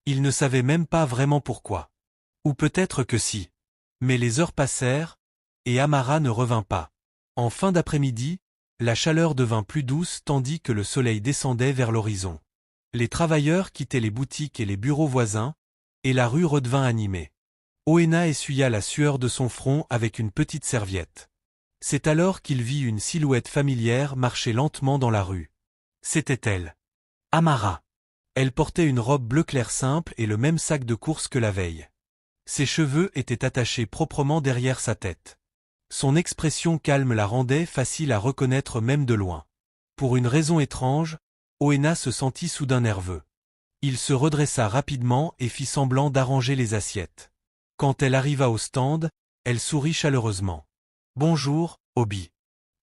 Ils ne savaient même pas vraiment pourquoi. Ou peut-être que si. Mais les heures passèrent, et Amara ne revint pas. En fin d'après-midi, la chaleur devint plus douce tandis que le soleil descendait vers l'horizon. Les travailleurs quittaient les boutiques et les bureaux voisins, et la rue redevint animée. Oena essuya la sueur de son front avec une petite serviette. C'est alors qu'il vit une silhouette familière marcher lentement dans la rue. C'était elle. Amara. Elle portait une robe bleu clair simple et le même sac de course que la veille. Ses cheveux étaient attachés proprement derrière sa tête. Son expression calme la rendait facile à reconnaître même de loin. Pour une raison étrange, Oena se sentit soudain nerveux. Il se redressa rapidement et fit semblant d'arranger les assiettes. Quand elle arriva au stand, elle sourit chaleureusement. « Bonjour, Obi. »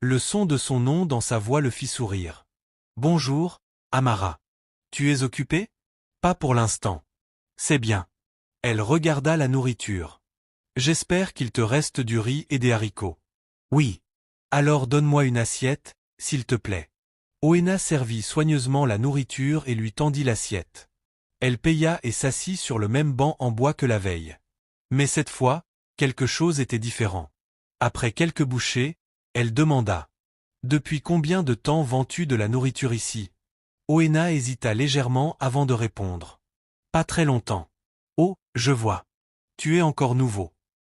Le son de son nom dans sa voix le fit sourire. « Bonjour, Amara. Tu es occupé ? » Pas pour l'instant. C'est bien. Elle regarda la nourriture. J'espère qu'il te reste du riz et des haricots. Oui. Alors donne-moi une assiette, s'il te plaît. Oena servit soigneusement la nourriture et lui tendit l'assiette. Elle paya et s'assit sur le même banc en bois que la veille. Mais cette fois, quelque chose était différent. Après quelques bouchées, elle demanda. Depuis combien de temps vends-tu de la nourriture ici ? Oena hésita légèrement avant de répondre. Pas très longtemps. Oh, je vois. Tu es encore nouveau.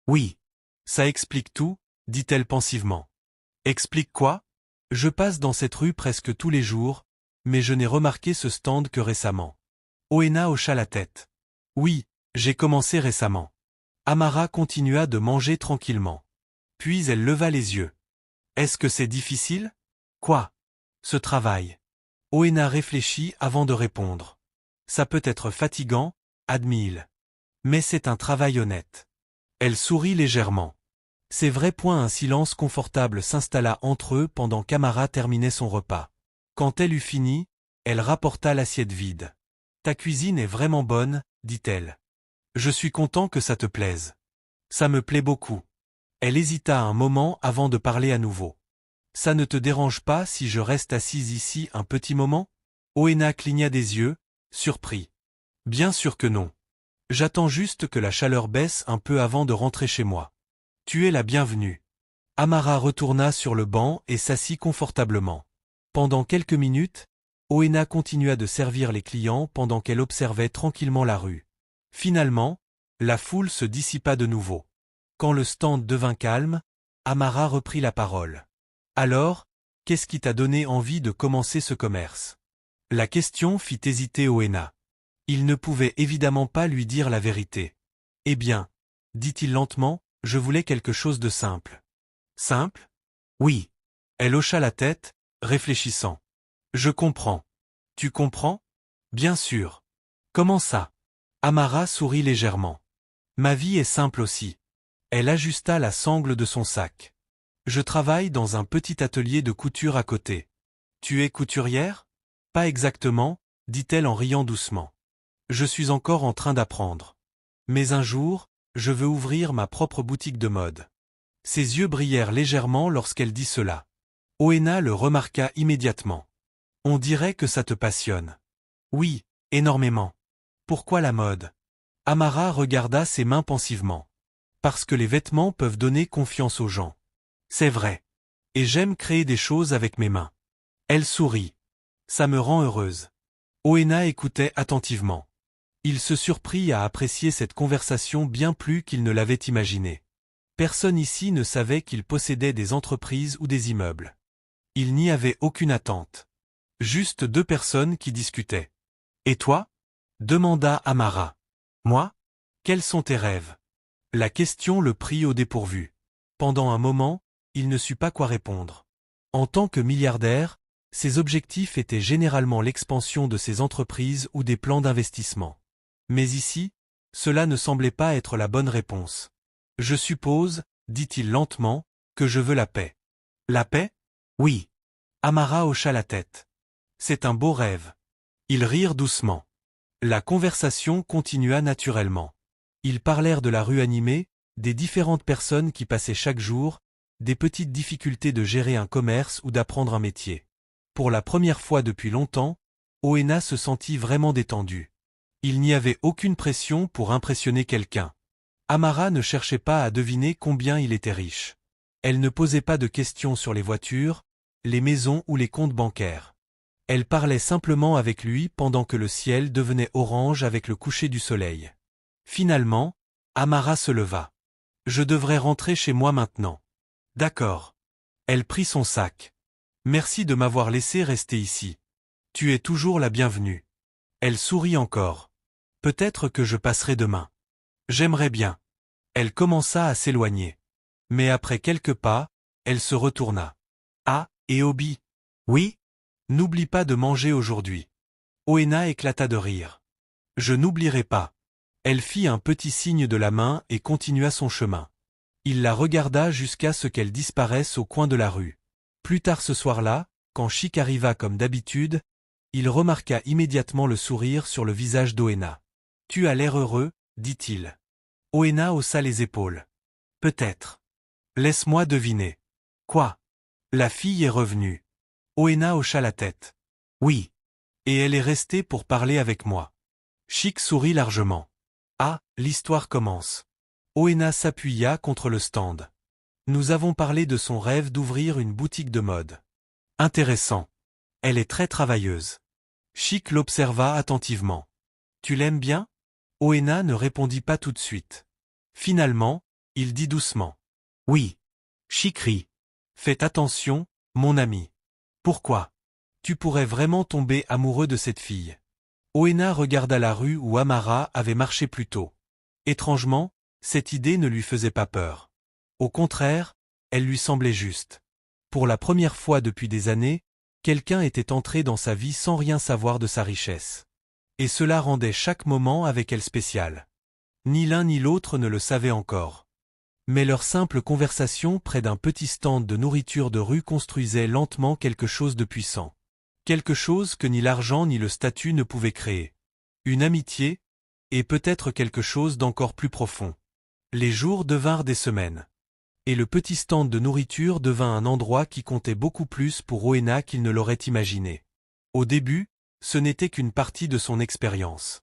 Oui. Ça explique tout, dit-elle pensivement. Explique quoi ? Je passe dans cette rue presque tous les jours, mais je n'ai remarqué ce stand que récemment. Oena hocha la tête. Oui, j'ai commencé récemment. Amara continua de manger tranquillement. Puis elle leva les yeux. Est-ce que c'est difficile ? Quoi ? Ce travail. Oena réfléchit avant de répondre. Ça peut être fatigant, admit-il. Mais c'est un travail honnête. Elle sourit légèrement. C'est vrai. Un silence confortable s'installa entre eux pendant qu'Amara terminait son repas. Quand elle eut fini, elle rapporta l'assiette vide. Ta cuisine est vraiment bonne, dit-elle. Je suis content que ça te plaise. Ça me plaît beaucoup. Elle hésita un moment avant de parler à nouveau. Ça ne te dérange pas si je reste assise ici un petit moment ? Oena cligna des yeux, surpris. Bien sûr que non. J'attends juste que la chaleur baisse un peu avant de rentrer chez moi. Tu es la bienvenue. Amara retourna sur le banc et s'assit confortablement. Pendant quelques minutes, Oena continua de servir les clients pendant qu'elle observait tranquillement la rue. Finalement, la foule se dissipa de nouveau. Quand le stand devint calme, Amara reprit la parole. Alors, qu'est-ce qui t'a donné envie de commencer ce commerce ? La question fit hésiter Oena. Il ne pouvait évidemment pas lui dire la vérité. Eh bien, dit-il lentement, je voulais quelque chose de simple. Simple ? Oui. Elle hocha la tête, réfléchissant. Je comprends. Tu comprends ? Bien sûr. Comment ça ? Amara sourit légèrement. Ma vie est simple aussi. Elle ajusta la sangle de son sac. Je travaille dans un petit atelier de couture à côté. Tu es couturière ? Pas exactement, dit-elle en riant doucement. Je suis encore en train d'apprendre. Mais un jour, je veux ouvrir ma propre boutique de mode. Ses yeux brillèrent légèrement lorsqu'elle dit cela. Oena le remarqua immédiatement. On dirait que ça te passionne. Oui, énormément. Pourquoi la mode ? Amara regarda ses mains pensivement. Parce que les vêtements peuvent donner confiance aux gens. C'est vrai. Et j'aime créer des choses avec mes mains. Elle sourit. Ça me rend heureuse. Oena écoutait attentivement. Il se surprit à apprécier cette conversation bien plus qu'il ne l'avait imaginé. Personne ici ne savait qu'il possédait des entreprises ou des immeubles. Il n'y avait aucune attente. Juste 2 personnes qui discutaient. Et toi ? Demanda Amara. Moi ? Quels sont tes rêves ? La question le prit au dépourvu. Pendant un moment, il ne sut pas quoi répondre. En tant que milliardaire, ses objectifs étaient généralement l'expansion de ses entreprises ou des plans d'investissement. Mais ici, cela ne semblait pas être la bonne réponse. Je suppose, dit-il lentement, que je veux la paix. La paix ? Oui. Amara hocha la tête. C'est un beau rêve. Ils rirent doucement. La conversation continua naturellement. Ils parlèrent de la rue animée, des différentes personnes qui passaient chaque jour, des petites difficultés de gérer un commerce ou d'apprendre un métier. Pour la première fois depuis longtemps, Oena se sentit vraiment détendue. Il n'y avait aucune pression pour impressionner quelqu'un. Amara ne cherchait pas à deviner combien il était riche. Elle ne posait pas de questions sur les voitures, les maisons ou les comptes bancaires. Elle parlait simplement avec lui pendant que le ciel devenait orange avec le coucher du soleil. Finalement, Amara se leva. « Je devrais rentrer chez moi maintenant. »« D'accord. » Elle prit son sac. « Merci de m'avoir laissé rester ici. Tu es toujours la bienvenue. » Elle sourit encore. « Peut-être que je passerai demain. J'aimerais bien. » Elle commença à s'éloigner. Mais après quelques pas, elle se retourna. « Ah, et Obi. »« Oui. N'oublie pas de manger aujourd'hui. » Oena éclata de rire. « Je n'oublierai pas. » Elle fit un petit signe de la main et continua son chemin. Il la regarda jusqu'à ce qu'elle disparaisse au coin de la rue. Plus tard ce soir-là, quand Chic arriva comme d'habitude, il remarqua immédiatement le sourire sur le visage d'Oena. « Tu as l'air heureux, dit-il. » Oena haussa les épaules. « Peut-être. Laisse-moi deviner. »« Quoi ? La fille est revenue. » Oena hocha la tête. « Oui. Et elle est restée pour parler avec moi. » Chic sourit largement. « Ah, l'histoire commence. » Oena s'appuya contre le stand. « Nous avons parlé de son rêve d'ouvrir une boutique de mode. Intéressant. Elle est très travailleuse. » Chic l'observa attentivement. « Tu l'aimes bien ?» Oena ne répondit pas tout de suite. Finalement, il dit doucement. « Oui. » Chic rit. « Faites attention, mon ami. »« Pourquoi ? Tu pourrais vraiment tomber amoureux de cette fille. » Oena regarda la rue où Amara avait marché plus tôt. Étrangement, cette idée ne lui faisait pas peur. Au contraire, elle lui semblait juste. Pour la première fois depuis des années, quelqu'un était entré dans sa vie sans rien savoir de sa richesse. Et cela rendait chaque moment avec elle spécial. Ni l'un ni l'autre ne le savaient encore. Mais leur simple conversation près d'un petit stand de nourriture de rue construisait lentement quelque chose de puissant. Quelque chose que ni l'argent ni le statut ne pouvaient créer. Une amitié, et peut-être quelque chose d'encore plus profond. Les jours devinrent des semaines. Et le petit stand de nourriture devint un endroit qui comptait beaucoup plus pour Oena qu'il ne l'aurait imaginé. Au début, ce n'était qu'une partie de son expérience.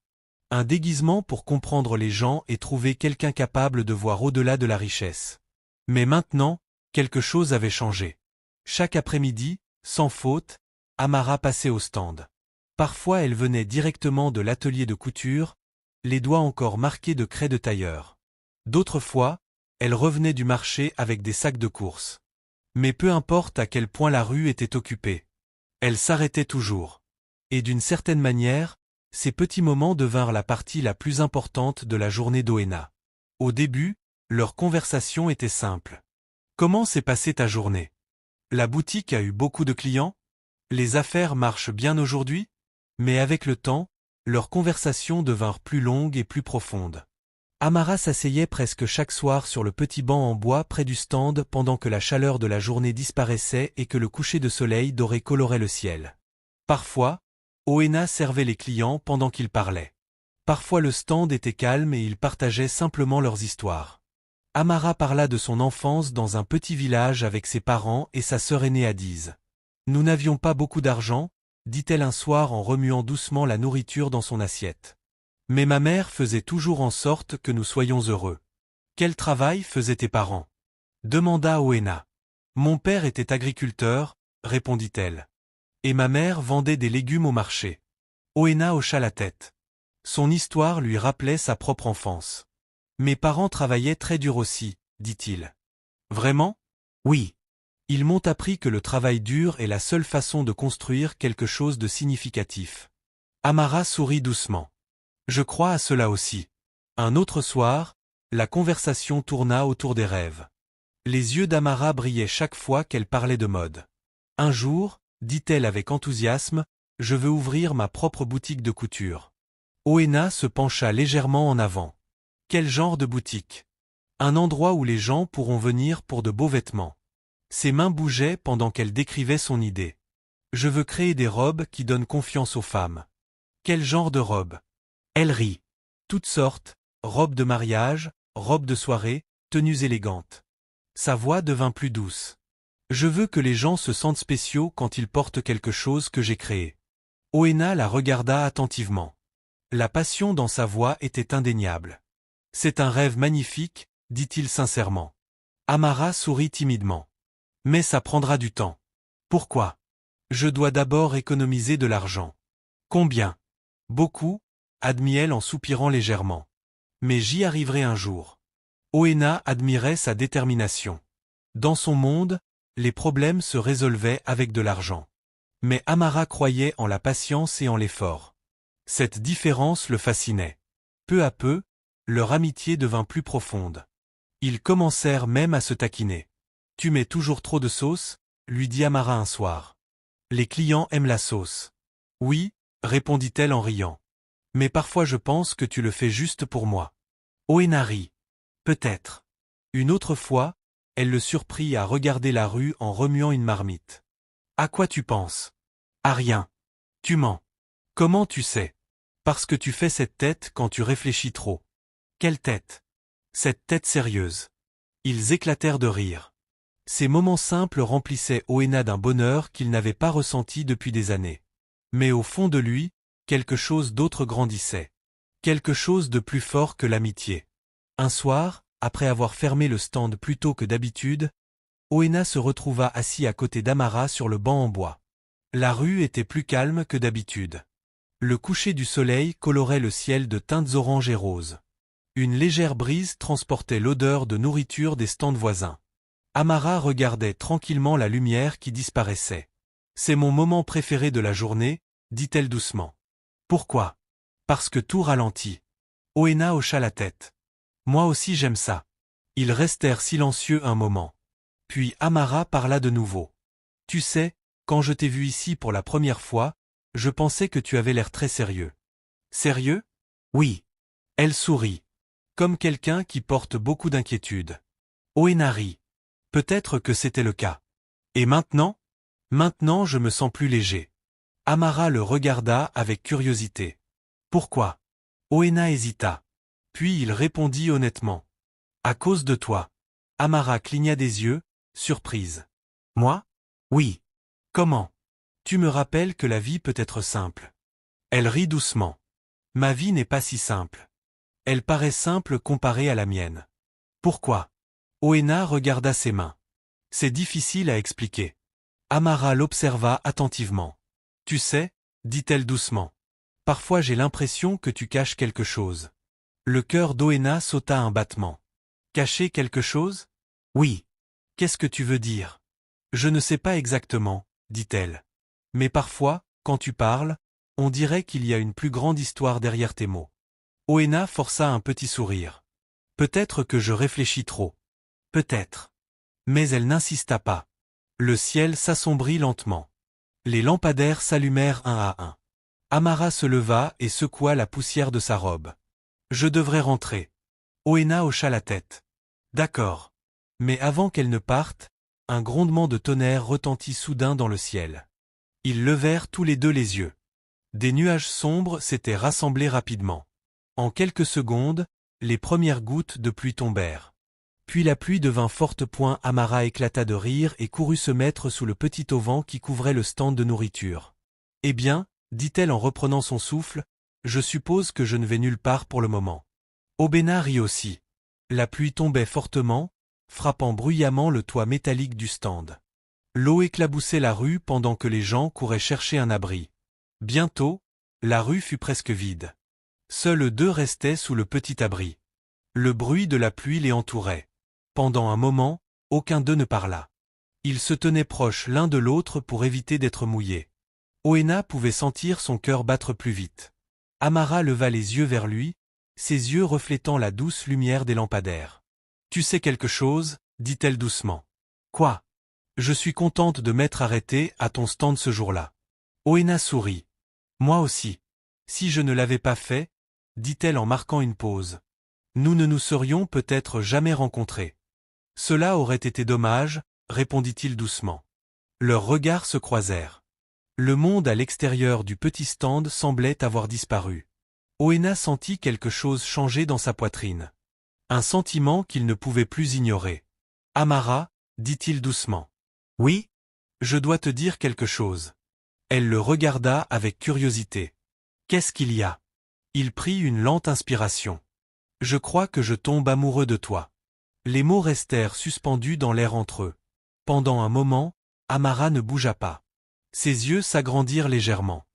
Un déguisement pour comprendre les gens et trouver quelqu'un capable de voir au-delà de la richesse. Mais maintenant, quelque chose avait changé. Chaque après-midi, sans faute, Amara passait au stand. Parfois elle venait directement de l'atelier de couture, les doigts encore marqués de craie de tailleur. D'autres fois, elle revenait du marché avec des sacs de course. Mais peu importe à quel point la rue était occupée. Elle s'arrêtait toujours. Et d'une certaine manière, ces petits moments devinrent la partie la plus importante de la journée d'Oena. Au début, leur conversation était simple. « Comment s'est passée ta journée ? La boutique a eu beaucoup de clients ? Les affaires marchent bien aujourd'hui ?» Mais avec le temps, leurs conversations devinrent plus longues et plus profondes. Amara s'asseyait presque chaque soir sur le petit banc en bois près du stand pendant que la chaleur de la journée disparaissait et que le coucher de soleil doré colorait le ciel. Parfois, Oena servait les clients pendant qu'ils parlaient. Parfois le stand était calme et ils partageaient simplement leurs histoires. Amara parla de son enfance dans un petit village avec ses parents et sa sœur aînée Adiz. « Nous n'avions pas beaucoup d'argent, » dit-elle un soir en remuant doucement la nourriture dans son assiette. « Mais ma mère faisait toujours en sorte que nous soyons heureux. »« Quel travail faisaient tes parents ?» demanda Oena. « Mon père était agriculteur, » répondit-elle. « Et ma mère vendait des légumes au marché. » Oena hocha la tête. Son histoire lui rappelait sa propre enfance. « Mes parents travaillaient très dur aussi, » dit-il. « Vraiment ? » « Oui. Ils m'ont appris que le travail dur est la seule façon de construire quelque chose de significatif. » Amara sourit doucement. « Je crois à cela aussi. » Un autre soir, la conversation tourna autour des rêves. Les yeux d'Amara brillaient chaque fois qu'elle parlait de mode. « Un jour, » dit-elle avec enthousiasme, « je veux ouvrir ma propre boutique de couture. » Oena se pencha légèrement en avant. « Quel genre de boutique ? » Un endroit où les gens pourront venir pour de beaux vêtements. Ses mains bougeaient pendant qu'elle décrivait son idée. Je veux créer des robes qui donnent confiance aux femmes. Quel genre de robe? Elle rit. Toutes sortes, robes de mariage, robes de soirée, tenues élégantes. Sa voix devint plus douce. Je veux que les gens se sentent spéciaux quand ils portent quelque chose que j'ai créé. Oena la regarda attentivement. La passion dans sa voix était indéniable. C'est un rêve magnifique, dit-il sincèrement. Amara sourit timidement. Mais ça prendra du temps. Pourquoi? Je dois d'abord économiser de l'argent. Combien? Beaucoup, admit-elle en soupirant légèrement. Mais j'y arriverai un jour. Oena admirait sa détermination. Dans son monde, les problèmes se résolvaient avec de l'argent. Mais Amara croyait en la patience et en l'effort. Cette différence le fascinait. Peu à peu, leur amitié devint plus profonde. Ils commencèrent même à se taquiner. « Tu mets toujours trop de sauce ?» lui dit Amara un soir. « Les clients aiment la sauce. »« Oui, » répondit-elle en riant. « Mais parfois je pense que tu le fais juste pour moi. » Oena rit. « Peut-être. » Une autre fois, elle le surprit à regarder la rue en remuant une marmite. « À quoi tu penses? »« À rien. Tu mens. »« Comment tu sais? »« Parce que tu fais cette tête quand tu réfléchis trop. »« Quelle tête? »« Cette tête sérieuse. » Ils éclatèrent de rire. Ces moments simples remplissaient Oena d'un bonheur qu'il n'avait pas ressenti depuis des années. Mais au fond de lui, quelque chose d'autre grandissait. Quelque chose de plus fort que l'amitié. Un soir, après avoir fermé le stand plus tôt que d'habitude, Oena se retrouva assis à côté d'Amara sur le banc en bois. La rue était plus calme que d'habitude. Le coucher du soleil colorait le ciel de teintes oranges et roses. Une légère brise transportait l'odeur de nourriture des stands voisins. Amara regardait tranquillement la lumière qui disparaissait. « C'est mon moment préféré de la journée, » dit-elle doucement. « Pourquoi? »« Parce que tout ralentit. » Oena hocha la tête. « Moi aussi j'aime ça. » Ils restèrent silencieux un moment. Puis Amara parla de nouveau. « Tu sais, quand je t'ai vu ici pour la première fois, je pensais que tu avais l'air très sérieux. »« Sérieux? » ?»« Oui. » Elle sourit. Comme quelqu'un qui porte beaucoup d'inquiétude. Oena rit. Peut-être que c'était le cas. Et maintenant? Maintenant je me sens plus léger. Amara le regarda avec curiosité. Pourquoi? Oena hésita. Puis il répondit honnêtement. À cause de toi. Amara cligna des yeux, surprise. Moi? Oui. Comment? Tu me rappelles que la vie peut être simple. Elle rit doucement. Ma vie n'est pas si simple. Elle paraît simple comparée à la mienne. Pourquoi? Oena regarda ses mains. C'est difficile à expliquer. Amara l'observa attentivement. Tu sais, dit-elle doucement. Parfois j'ai l'impression que tu caches quelque chose. Le cœur d'Oena sauta un battement. Cacher quelque chose? Oui. Qu'est-ce que tu veux dire? Je ne sais pas exactement, dit-elle. Mais parfois, quand tu parles, on dirait qu'il y a une plus grande histoire derrière tes mots. Oena força un petit sourire. Peut-être que je réfléchis trop. Peut-être. Mais elle n'insista pas. Le ciel s'assombrit lentement. Les lampadaires s'allumèrent un à un. Amara se leva et secoua la poussière de sa robe. Je devrais rentrer. Oena hocha la tête. D'accord. Mais avant qu'elle ne parte, un grondement de tonnerre retentit soudain dans le ciel. Ils levèrent tous les deux les yeux. Des nuages sombres s'étaient rassemblés rapidement. En quelques secondes, les premières gouttes de pluie tombèrent. Puis la pluie devint forte. Amara éclata de rire et courut se mettre sous le petit auvent qui couvrait le stand de nourriture. Eh bien, dit-elle en reprenant son souffle, je suppose que je ne vais nulle part pour le moment. Obena rit aussi. La pluie tombait fortement, frappant bruyamment le toit métallique du stand. L'eau éclaboussait la rue pendant que les gens couraient chercher un abri. Bientôt, la rue fut presque vide. Seuls deux restaient sous le petit abri. Le bruit de la pluie les entourait. Pendant un moment, aucun d'eux ne parla. Ils se tenaient proches l'un de l'autre pour éviter d'être mouillés. Oena pouvait sentir son cœur battre plus vite. Amara leva les yeux vers lui, ses yeux reflétant la douce lumière des lampadaires. « Tu sais quelque chose ?» dit-elle doucement. « Quoi ? » « Je suis contente de m'être arrêtée à ton stand ce jour-là. » Oena sourit. « Moi aussi. Si je ne l'avais pas fait, » dit-elle en marquant une pause. « Nous ne nous serions peut-être jamais rencontrés. »« Cela aurait été dommage, » répondit-il doucement. Leurs regards se croisèrent. Le monde à l'extérieur du petit stand semblait avoir disparu. Oena sentit quelque chose changer dans sa poitrine. Un sentiment qu'il ne pouvait plus ignorer. « Amara, dit-il doucement. Oui? Je dois te dire quelque chose. » Elle le regarda avec curiosité. « Qu'est-ce qu'il y a ?» Il prit une lente inspiration. « Je crois que je tombe amoureux de toi. » Les mots restèrent suspendus dans l'air entre eux. Pendant un moment, Amara ne bougea pas. Ses yeux s'agrandirent légèrement.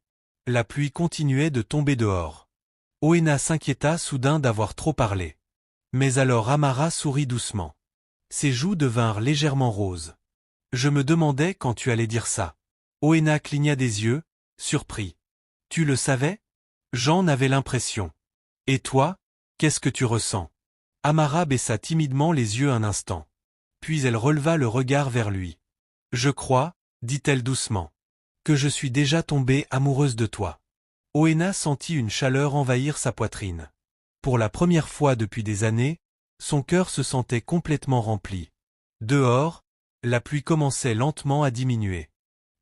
La pluie continuait de tomber dehors. Oena s'inquiéta soudain d'avoir trop parlé. Mais alors Amara sourit doucement. Ses joues devinrent légèrement roses. « Je me demandais quand tu allais dire ça. » Oena cligna des yeux, surpris. « Tu le savais ? » J'en avais l'impression. « Et toi, qu'est-ce que tu ressens ?» Amara baissa timidement les yeux un instant. Puis elle releva le regard vers lui. « Je crois, dit-elle doucement, que je suis déjà tombée amoureuse de toi. » Oena sentit une chaleur envahir sa poitrine. Pour la première fois depuis des années, son cœur se sentait complètement rempli. Dehors, la pluie commençait lentement à diminuer.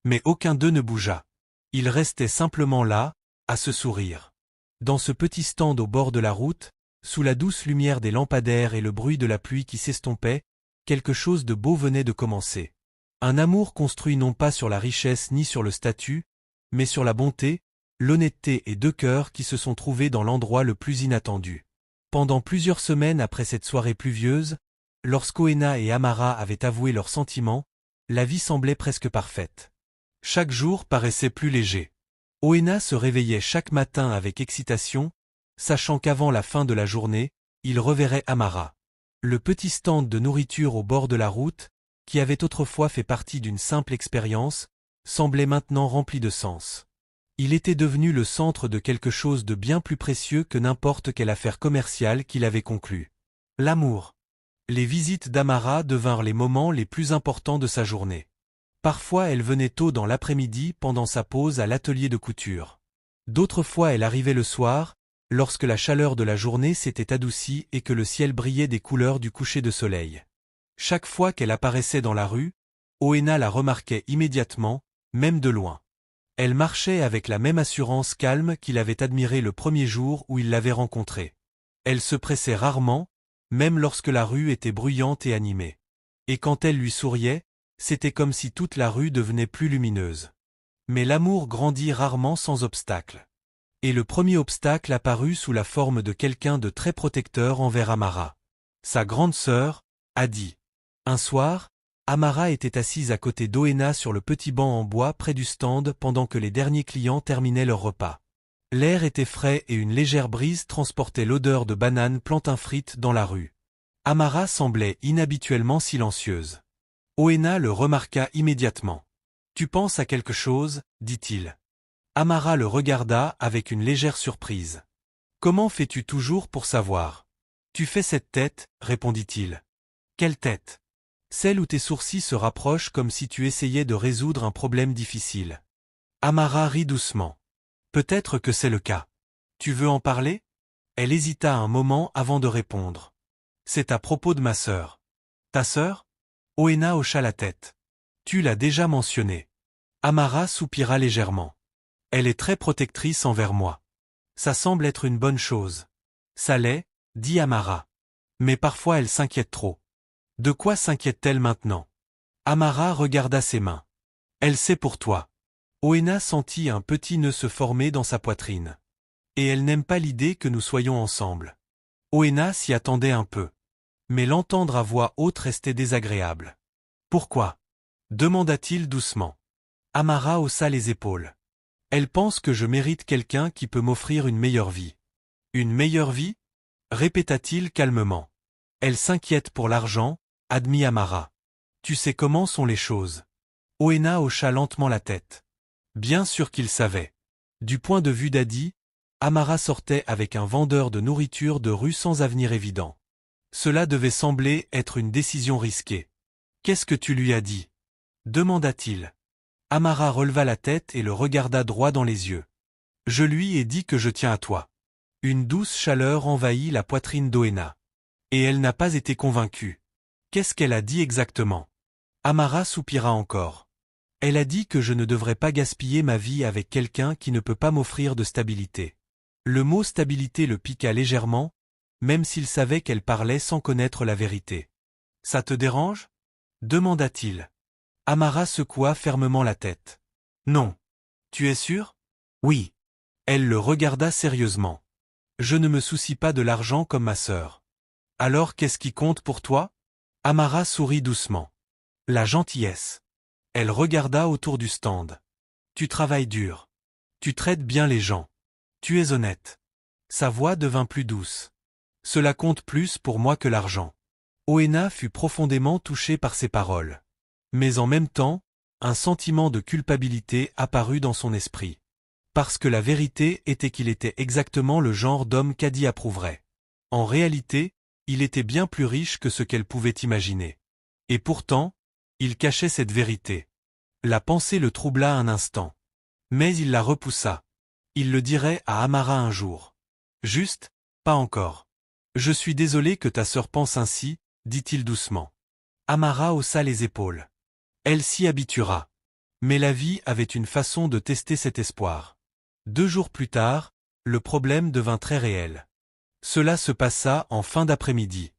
Mais aucun d'eux ne bougea. Ils restaient simplement là, à se sourire. Dans ce petit stand au bord de la route, sous la douce lumière des lampadaires et le bruit de la pluie qui s'estompait, quelque chose de beau venait de commencer. Un amour construit non pas sur la richesse ni sur le statut, mais sur la bonté, l'honnêteté et deux cœurs qui se sont trouvés dans l'endroit le plus inattendu. Pendant plusieurs semaines après cette soirée pluvieuse, lorsqu'Oena et Amara avaient avoué leurs sentiments, la vie semblait presque parfaite. Chaque jour paraissait plus léger. Oena se réveillait chaque matin avec excitation, sachant qu'avant la fin de la journée, il reverrait Amara. Le petit stand de nourriture au bord de la route, qui avait autrefois fait partie d'une simple expérience, semblait maintenant rempli de sens. Il était devenu le centre de quelque chose de bien plus précieux que n'importe quelle affaire commerciale qu'il avait conclue. L'amour. Les visites d'Amara devinrent les moments les plus importants de sa journée. Parfois elle venait tôt dans l'après-midi pendant sa pause à l'atelier de couture. D'autres fois elle arrivait le soir, lorsque la chaleur de la journée s'était adoucie et que le ciel brillait des couleurs du coucher de soleil. Chaque fois qu'elle apparaissait dans la rue, Oena la remarquait immédiatement, même de loin. Elle marchait avec la même assurance calme qu'il avait admirée le premier jour où il l'avait rencontrée. Elle se pressait rarement, même lorsque la rue était bruyante et animée. Et quand elle lui souriait, c'était comme si toute la rue devenait plus lumineuse. Mais l'amour grandit rarement sans obstacle. Et le premier obstacle apparut sous la forme de quelqu'un de très protecteur envers Amara. Sa grande sœur, Adi. Un soir, Amara était assise à côté d'Oena sur le petit banc en bois près du stand pendant que les derniers clients terminaient leur repas. L'air était frais et une légère brise transportait l'odeur de bananes plantain frites dans la rue. Amara semblait inhabituellement silencieuse. Oena le remarqua immédiatement. « Tu penses à quelque chose ?» dit-il. Amara le regarda avec une légère surprise. « Comment fais-tu toujours pour savoir ?»« Tu fais cette tête, répondit-il. »« Quelle tête ?» ?»« Celle où tes sourcils se rapprochent comme si tu essayais de résoudre un problème difficile. » Amara rit doucement. « Peut-être que c'est le cas. Tu veux en parler ?» Elle hésita un moment avant de répondre. « C'est à propos de ma sœur. »« Ta sœur ?» Oena hocha la tête. « Tu l'as déjà mentionné. » Amara soupira légèrement. « Elle est très protectrice envers moi. Ça semble être une bonne chose. »« Ça l'est, » dit Amara. « Mais parfois elle s'inquiète trop. » « De quoi s'inquiète-t-elle maintenant ?» Amara regarda ses mains. « Elle sait pour toi. » Oena sentit un petit nœud se former dans sa poitrine. « Et elle n'aime pas l'idée que nous soyons ensemble. » Oena s'y attendait un peu. Mais l'entendre à voix haute restait désagréable. « Pourquoi ?» demanda-t-il doucement. Amara haussa les épaules. « Elle pense que je mérite quelqu'un qui peut m'offrir une meilleure vie. »« Une meilleure vie ?» répéta-t-il calmement. « Elle s'inquiète pour l'argent, » admit Amara. « Tu sais comment sont les choses. » Oena hocha lentement la tête. Bien sûr qu'il savait. Du point de vue d'Adi, Amara sortait avec un vendeur de nourriture de rue sans avenir évident. Cela devait sembler être une décision risquée. « Qu'est-ce que tu lui as dit ?» demanda-t-il. Amara releva la tête et le regarda droit dans les yeux. « Je lui ai dit que je tiens à toi. » Une douce chaleur envahit la poitrine d'Oena. Et elle n'a pas été convaincue. Qu'est-ce qu'elle a dit exactement? Amara soupira encore. Elle a dit que je ne devrais pas gaspiller ma vie avec quelqu'un qui ne peut pas m'offrir de stabilité. Le mot stabilité le piqua légèrement, même s'il savait qu'elle parlait sans connaître la vérité. Ça te dérange? Demanda-t-il. Amara secoua fermement la tête. Non. Tu es sûr? Oui. Elle le regarda sérieusement. Je ne me soucie pas de l'argent comme ma sœur. Alors qu'est-ce qui compte pour toi? Amara sourit doucement. La gentillesse. Elle regarda autour du stand. Tu travailles dur. Tu traites bien les gens. Tu es honnête. Sa voix devint plus douce. Cela compte plus pour moi que l'argent. Oena fut profondément touché par ces paroles. Mais en même temps, un sentiment de culpabilité apparut dans son esprit. Parce que la vérité était qu'il était exactement le genre d'homme qu'Adi approuverait. En réalité, il était bien plus riche que ce qu'elle pouvait imaginer. Et pourtant, il cachait cette vérité. La pensée le troubla un instant. Mais il la repoussa. Il le dirait à Amara un jour. Juste, pas encore. Je suis désolé que ta sœur pense ainsi, dit-il doucement. Amara haussa les épaules. Elle s'y habituera. Mais la vie avait une façon de tester cet espoir. 2 jours plus tard, le problème devint très réel. Cela se passa en fin d'après-midi.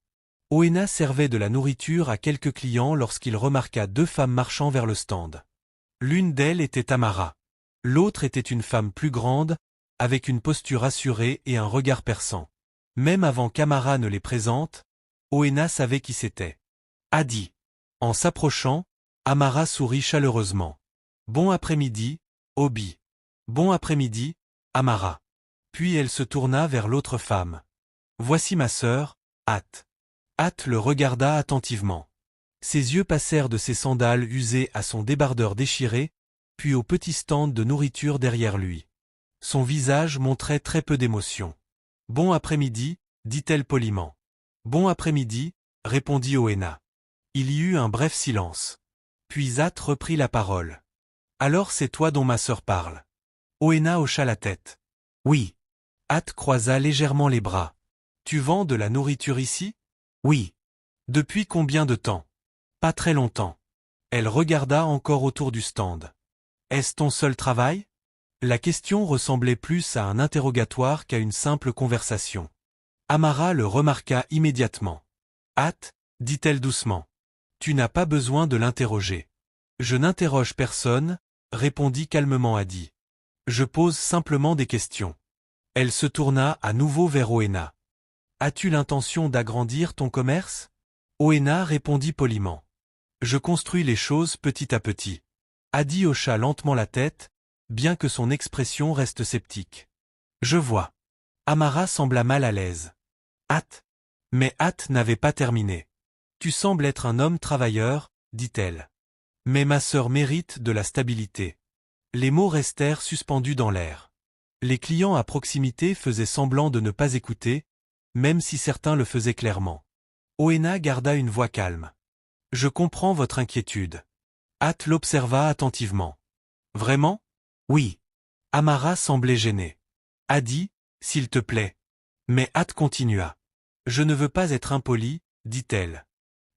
Oena servait de la nourriture à quelques clients lorsqu'il remarqua 2 femmes marchant vers le stand. L'une d'elles était Tamara. L'autre était une femme plus grande, avec une posture assurée et un regard perçant. Même avant qu'Amara ne les présente, Oena savait qui c'était. Adi. En s'approchant, Amara sourit chaleureusement. Bon après-midi, Obi. Bon après-midi, Amara. Puis elle se tourna vers l'autre femme. Voici ma sœur, At. At le regarda attentivement. Ses yeux passèrent de ses sandales usées à son débardeur déchiré, puis au petit stand de nourriture derrière lui. Son visage montrait très peu d'émotion. Bon après-midi, dit-elle poliment. Bon après-midi, répondit Oena. Il y eut un bref silence. Puis At reprit la parole. Alors c'est toi dont ma sœur parle. Oena hocha la tête. Oui. At croisa légèrement les bras. Tu vends de la nourriture ici? Oui. Depuis combien de temps? Pas très longtemps. Elle regarda encore autour du stand. Est-ce ton seul travail? La question ressemblait plus à un interrogatoire qu'à une simple conversation. Amara le remarqua immédiatement. At, dit-elle doucement. Tu n'as pas besoin de l'interroger. Je n'interroge personne, répondit calmement Adi. Je pose simplement des questions. Elle se tourna à nouveau vers Oena. As-tu l'intention d'agrandir ton commerce? Oena répondit poliment. Je construis les choses petit à petit. Adi hocha lentement la tête, bien que son expression reste sceptique. Je vois. Amara sembla mal à l'aise. At. Mais At n'avait pas terminé. Tu sembles être un homme travailleur, dit-elle. Mais ma sœur mérite de la stabilité. Les mots restèrent suspendus dans l'air. Les clients à proximité faisaient semblant de ne pas écouter, même si certains le faisaient clairement. Oena garda une voix calme. Je comprends votre inquiétude. At l'observa attentivement. Vraiment? Oui. Amara semblait gênée. Adi, s'il te plaît. Mais At continua. Je ne veux pas être impolie, dit-elle.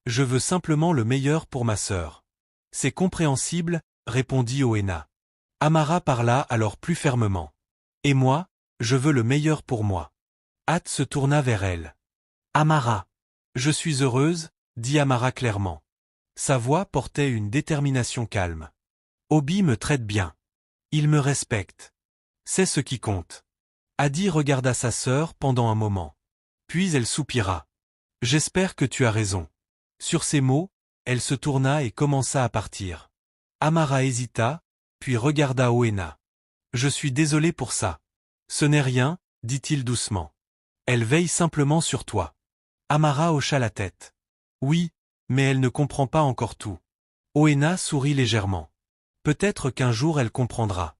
Je veux simplement le meilleur pour ma sœur. C'est compréhensible, répondit Oena. Amara parla alors plus fermement. Et moi, je veux le meilleur pour moi. At se tourna vers elle. Amara. Je suis heureuse, dit Amara clairement. Sa voix portait une détermination calme. Obi me traite bien. Il me respecte. C'est ce qui compte. Adi regarda sa sœur pendant un moment. Puis elle soupira. J'espère que tu as raison. Sur ces mots, elle se tourna et commença à partir. Amara hésita, puis regarda Oena. Je suis désolé pour ça. Ce n'est rien, dit-il doucement. Elle veille simplement sur toi. Amara hocha la tête. Oui, mais elle ne comprend pas encore tout. Oena sourit légèrement. Peut-être qu'un jour elle comprendra.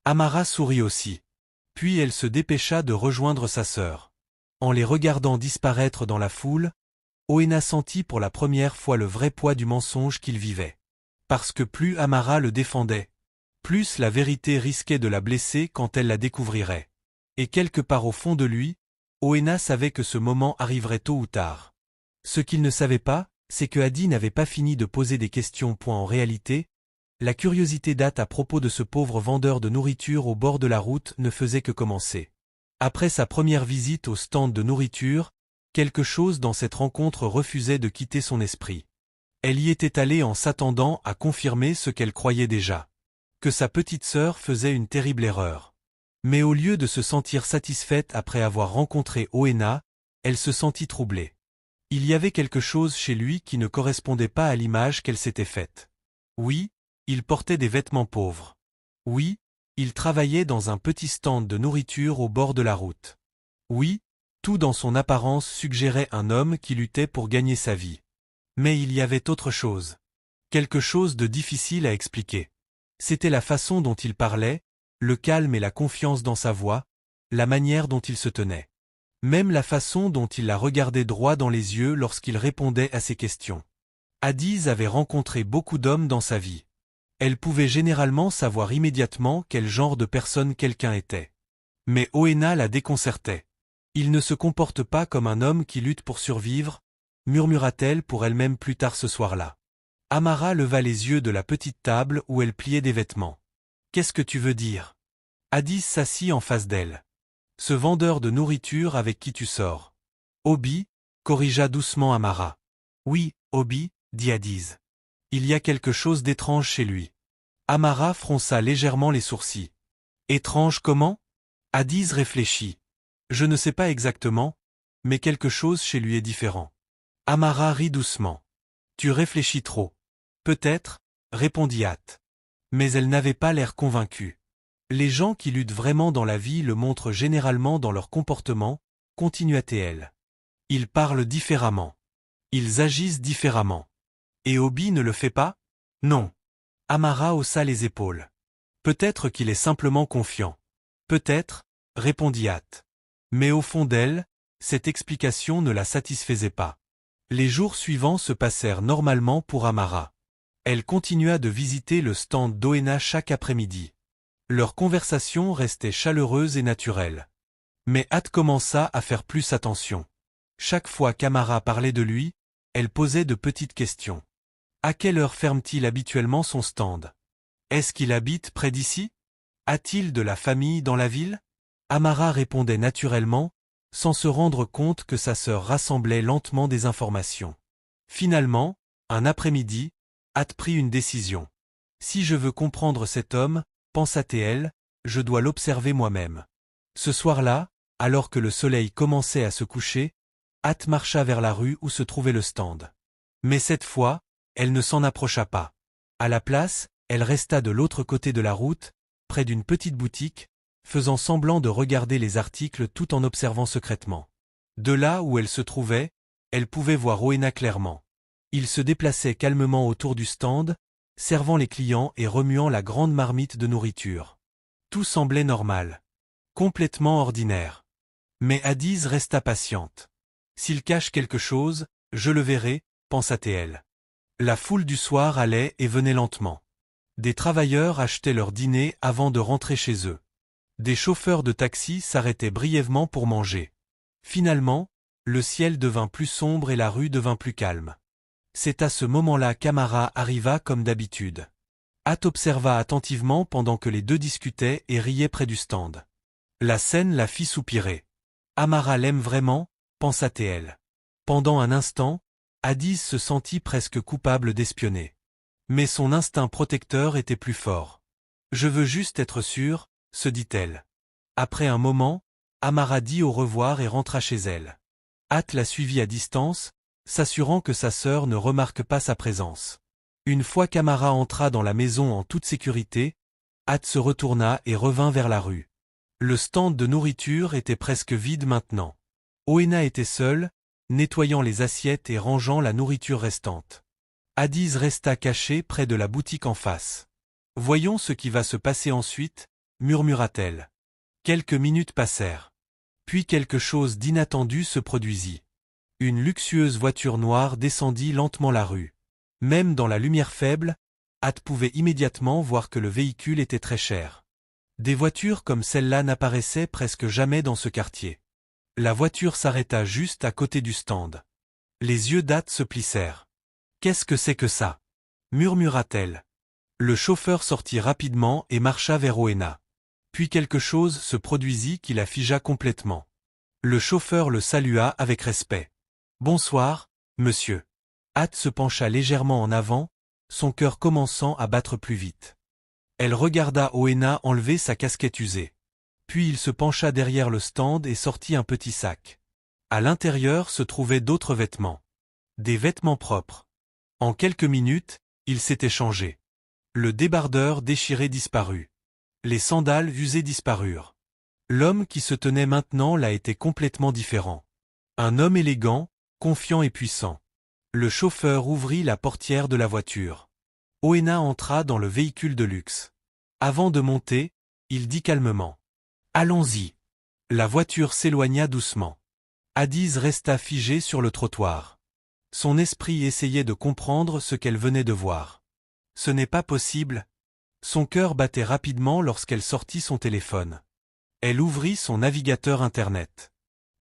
Amara sourit aussi. Puis elle se dépêcha de rejoindre sa sœur. En les regardant disparaître dans la foule, Oena sentit pour la première fois le vrai poids du mensonge qu'il vivait. Parce que plus Amara le défendait, plus la vérité risquait de la blesser quand elle la découvrirait. Et quelque part au fond de lui, Oena savait que ce moment arriverait tôt ou tard. Ce qu'il ne savait pas, c'est que Adi n'avait pas fini de poser des questions. En réalité, La curiosité d'At à propos de ce pauvre vendeur de nourriture au bord de la route ne faisait que commencer. Après sa première visite au stand de nourriture, quelque chose dans cette rencontre refusait de quitter son esprit. Elle y était allée en s'attendant à confirmer ce qu'elle croyait déjà. Que sa petite sœur faisait une terrible erreur. Mais au lieu de se sentir satisfaite après avoir rencontré Oena, elle se sentit troublée. Il y avait quelque chose chez lui qui ne correspondait pas à l'image qu'elle s'était faite. Oui, il portait des vêtements pauvres. Oui, il travaillait dans un petit stand de nourriture au bord de la route. Oui, tout dans son apparence suggérait un homme qui luttait pour gagner sa vie. Mais il y avait autre chose. Quelque chose de difficile à expliquer. C'était la façon dont il parlait, le calme et la confiance dans sa voix, la manière dont il se tenait. Même la façon dont il la regardait droit dans les yeux lorsqu'il répondait à ses questions. Adiz avait rencontré beaucoup d'hommes dans sa vie. Elle pouvait généralement savoir immédiatement quel genre de personne quelqu'un était. Mais Oena la déconcertait. Il ne se comporte pas comme un homme qui lutte pour survivre, murmura-t-elle pour elle-même plus tard ce soir-là. Amara leva les yeux de la petite table où elle pliait des vêtements. Qu'est-ce que tu veux dire? Adiz s'assit en face d'elle. Ce vendeur de nourriture avec qui tu sors. Obi, corrigea doucement Amara. Oui, Obi, dit Adiz. Il y a quelque chose d'étrange chez lui. Amara fronça légèrement les sourcils. Étrange comment? Adiz réfléchit. Je ne sais pas exactement, mais quelque chose chez lui est différent. Amara rit doucement. Tu réfléchis trop. Peut-être, répondit At. Mais elle n'avait pas l'air convaincue. Les gens qui luttent vraiment dans la vie le montrent généralement dans leur comportement, continua-t-elle. Ils parlent différemment. Ils agissent différemment. Et Obi ne le fait pas? Non. Amara haussa les épaules. Peut-être qu'il est simplement confiant. Peut-être, répondit At. Mais au fond d'elle, cette explication ne la satisfaisait pas. Les jours suivants se passèrent normalement pour Amara. Elle continua de visiter le stand d'Oena chaque après-midi. Leur conversation restait chaleureuse et naturelle. Mais At commença à faire plus attention. Chaque fois qu'Amara parlait de lui, elle posait de petites questions. À quelle heure ferme-t-il habituellement son stand? Est-ce qu'il habite près d'ici? A-t-il de la famille dans la ville? Amara répondait naturellement, sans se rendre compte que sa sœur rassemblait lentement des informations. Finalement, un après-midi, At prit une décision. Si je veux comprendre cet homme, pensa-t-elle, je dois l'observer moi-même. Ce soir-là, alors que le soleil commençait à se coucher, At marcha vers la rue où se trouvait le stand. Mais cette fois, elle ne s'en approcha pas. À la place, elle resta de l'autre côté de la route, près d'une petite boutique, faisant semblant de regarder les articles tout en observant secrètement. De là où elle se trouvait, elle pouvait voir Oena clairement. Il se déplaçait calmement autour du stand, servant les clients et remuant la grande marmite de nourriture. Tout semblait normal. Complètement ordinaire. Mais Adiz resta patiente. S'il cache quelque chose, je le verrai, pensa-t-elle. La foule du soir allait et venait lentement. Des travailleurs achetaient leur dîner avant de rentrer chez eux. Des chauffeurs de taxi s'arrêtaient brièvement pour manger. Finalement, le ciel devint plus sombre et la rue devint plus calme. C'est à ce moment-là qu'Amara arriva comme d'habitude. At observa attentivement pendant que les deux discutaient et riaient près du stand. La scène la fit soupirer. Amara l'aime vraiment, pensa-t-elle. Pendant un instant, Adiz se sentit presque coupable d'espionner. Mais son instinct protecteur était plus fort. Je veux juste être sûre, se dit-elle. Après un moment, Amara dit au revoir et rentra chez elle. At la suivit à distance, s'assurant que sa sœur ne remarque pas sa présence. Une fois qu'Amara entra dans la maison en toute sécurité, At se retourna et revint vers la rue. Le stand de nourriture était presque vide maintenant. Oena était seule, nettoyant les assiettes et rangeant la nourriture restante. Adiz resta caché près de la boutique en face. « Voyons ce qui va se passer ensuite », murmura-t-elle. Quelques minutes passèrent. Puis quelque chose d'inattendu se produisit. Une luxueuse voiture noire descendit lentement la rue. Même dans la lumière faible, At pouvait immédiatement voir que le véhicule était très cher. Des voitures comme celle-là n'apparaissaient presque jamais dans ce quartier. La voiture s'arrêta juste à côté du stand. Les yeux d'At se plissèrent. « Qu'est-ce que c'est que ça ?» murmura-t-elle. Le chauffeur sortit rapidement et marcha vers Oena. Puis quelque chose se produisit qui la figea complètement. Le chauffeur le salua avec respect. « Bonsoir, monsieur. » Hat se pencha légèrement en avant, son cœur commençant à battre plus vite. Elle regarda Oena enlever sa casquette usée. Puis il se pencha derrière le stand et sortit un petit sac. À l'intérieur se trouvaient d'autres vêtements. Des vêtements propres. En quelques minutes, il s'était changé. Le débardeur déchiré disparut. Les sandales usées disparurent. L'homme qui se tenait maintenant là était complètement différent. Un homme élégant, confiant et puissant. Le chauffeur ouvrit la portière de la voiture. Oena entra dans le véhicule de luxe. Avant de monter, il dit calmement. « Allons-y. » La voiture s'éloigna doucement. Addis resta figée sur le trottoir. Son esprit essayait de comprendre ce qu'elle venait de voir. Ce n'est pas possible. Son cœur battait rapidement lorsqu'elle sortit son téléphone. Elle ouvrit son navigateur Internet.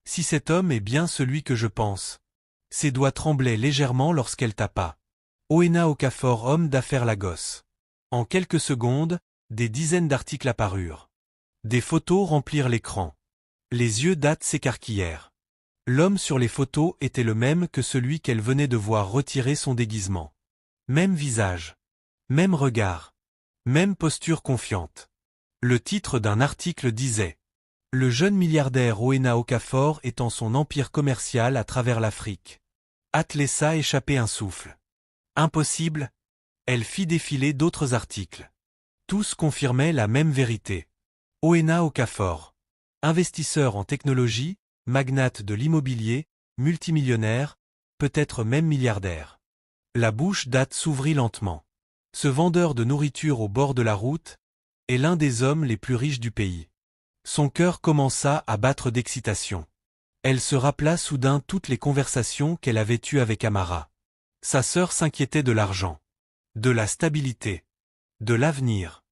Si cet homme est bien celui que je pense. Ses doigts tremblaient légèrement lorsqu'elle tapa. Oena Okafor, homme d'affaires Lagos. En quelques secondes, des dizaines d'articles apparurent. Des photos remplirent l'écran. Les yeux d'Hat s'écarquillèrent. L'homme sur les photos était le même que celui qu'elle venait de voir retirer son déguisement. Même visage. Même regard. Même posture confiante. Le titre d'un article disait « Le jeune milliardaire Oena Okafor étend son empire commercial à travers l'Afrique. » Hat laissa échapper un souffle. Impossible. Elle fit défiler d'autres articles. Tous confirmaient la même vérité. Oena Okafor. Investisseur en technologie, magnate de l'immobilier, multimillionnaire, peut-être même milliardaire. La bouche d'Hat s'ouvrit lentement. Ce vendeur de nourriture au bord de la route est l'un des hommes les plus riches du pays. Son cœur commença à battre d'excitation. Elle se rappela soudain toutes les conversations qu'elle avait eues avec Amara. Sa sœur s'inquiétait de l'argent, de la stabilité, de l'avenir.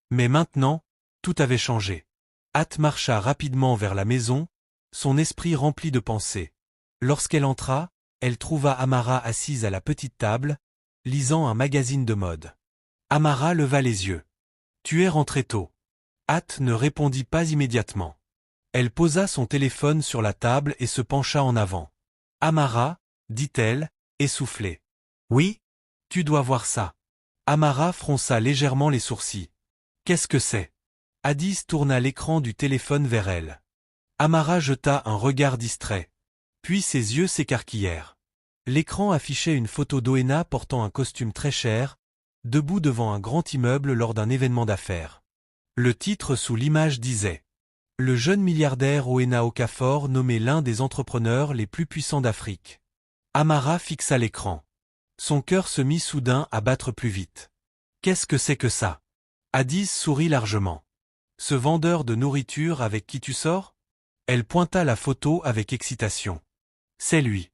Mais maintenant, tout avait changé. Hat marcha rapidement vers la maison, son esprit rempli de pensées. Lorsqu'elle entra, elle trouva Amara assise à la petite table, lisant un magazine de mode. Amara leva les yeux. « Tu es rentré tôt. » Hat ne répondit pas immédiatement. Elle posa son téléphone sur la table et se pencha en avant. « Amara, » dit-elle, essoufflée. « Oui, tu dois voir ça. » Amara fronça légèrement les sourcils. « Qu'est-ce que c'est ?» Addis tourna l'écran du téléphone vers elle. Amara jeta un regard distrait. Puis ses yeux s'écarquillèrent. L'écran affichait une photo d'Oena portant un costume très cher, debout devant un grand immeuble lors d'un événement d'affaires. Le titre sous l'image disait « Le jeune milliardaire Oena Okafor nommé l'un des entrepreneurs les plus puissants d'Afrique. » Amara fixa l'écran. Son cœur se mit soudain à battre plus vite. « Qu'est-ce que c'est que ça ?» Addis sourit largement. « Ce vendeur de nourriture avec qui tu sors ?» Elle pointa la photo avec excitation. « C'est lui. »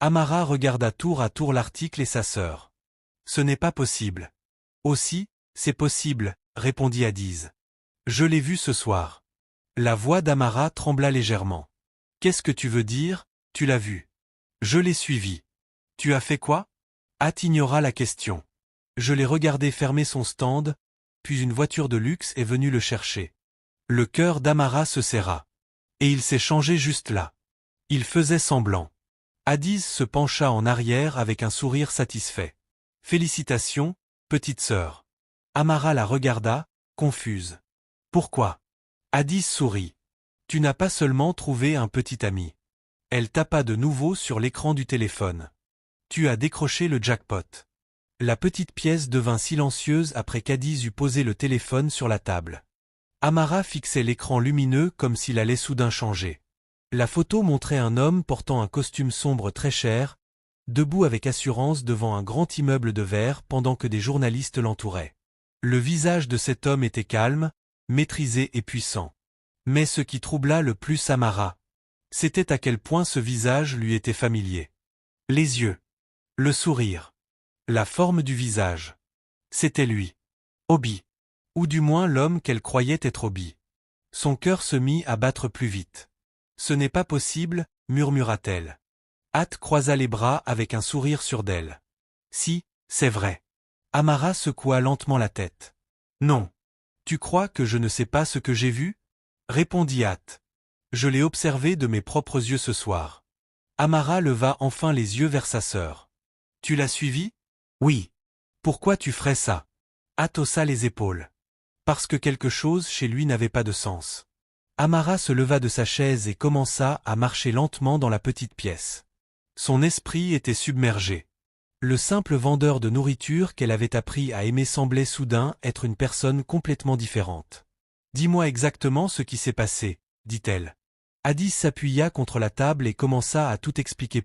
Amara regarda tour à tour l'article et sa sœur. « Ce n'est pas possible. »« Aussi, c'est possible, » répondit Addis. « Je l'ai vu ce soir. » La voix d'Amara trembla légèrement. « Qu'est-ce que tu veux dire, tu l'as vu ?»« Je l'ai suivi. »« Tu as fait quoi ?» Hat ignora la question. « Je l'ai regardé fermer son stand, puis une voiture de luxe est venue le chercher. » Le cœur d'Amara se serra. Et il s'est changé juste là. Il faisait semblant. Addis se pencha en arrière avec un sourire satisfait. « Félicitations, petite sœur. » Amara la regarda, confuse. « Pourquoi ?» Addis sourit. « Tu n'as pas seulement trouvé un petit ami. » Elle tapa de nouveau sur l'écran du téléphone. « Tu as décroché le jackpot. » La petite pièce devint silencieuse après qu'Addis eut posé le téléphone sur la table. Amara fixait l'écran lumineux comme s'il allait soudain changer. La photo montrait un homme portant un costume sombre très cher, debout avec assurance devant un grand immeuble de verre pendant que des journalistes l'entouraient. Le visage de cet homme était calme, maîtrisé et puissant. Mais ce qui troubla le plus Amara, c'était à quel point ce visage lui était familier. Les yeux, le sourire, la forme du visage. C'était lui. Obi. Ou du moins l'homme qu'elle croyait être Obi. Son cœur se mit à battre plus vite. « Ce n'est pas possible, » murmura-t-elle. Hat croisa les bras avec un sourire sûr d'elle. « Si, c'est vrai. » Amara secoua lentement la tête. Non. Tu crois que je ne sais pas ce que j'ai vu? Répondit At. Je l'ai observé de mes propres yeux ce soir. Amara leva enfin les yeux vers sa sœur. Tu l'as suivi? Oui. Pourquoi tu ferais ça? At haussa les épaules. Parce que quelque chose chez lui n'avait pas de sens. Amara se leva de sa chaise et commença à marcher lentement dans la petite pièce. Son esprit était submergé. Le simple vendeur de nourriture qu'elle avait appris à aimer semblait soudain être une personne complètement différente. Dis-moi exactement ce qui s'est passé, dit-elle. Addis s'appuya contre la table et commença à tout expliquer.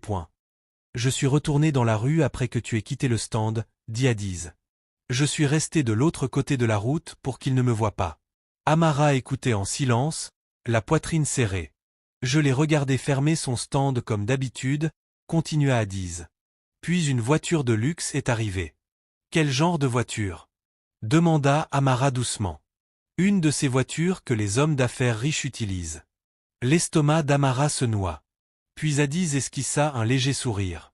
Je suis retourné dans la rue après que tu aies quitté le stand, dit Addis. Je suis resté de l'autre côté de la route pour qu'il ne me voie pas. Amara écoutait en silence, la poitrine serrée. Je l'ai regardé fermer son stand comme d'habitude, continua Addis. Puis une voiture de luxe est arrivée. Quel genre de voiture? Demanda Amara doucement. Une de ces voitures que les hommes d'affaires riches utilisent. L'estomac d'Amara se noua. Puis Addis esquissa un léger sourire.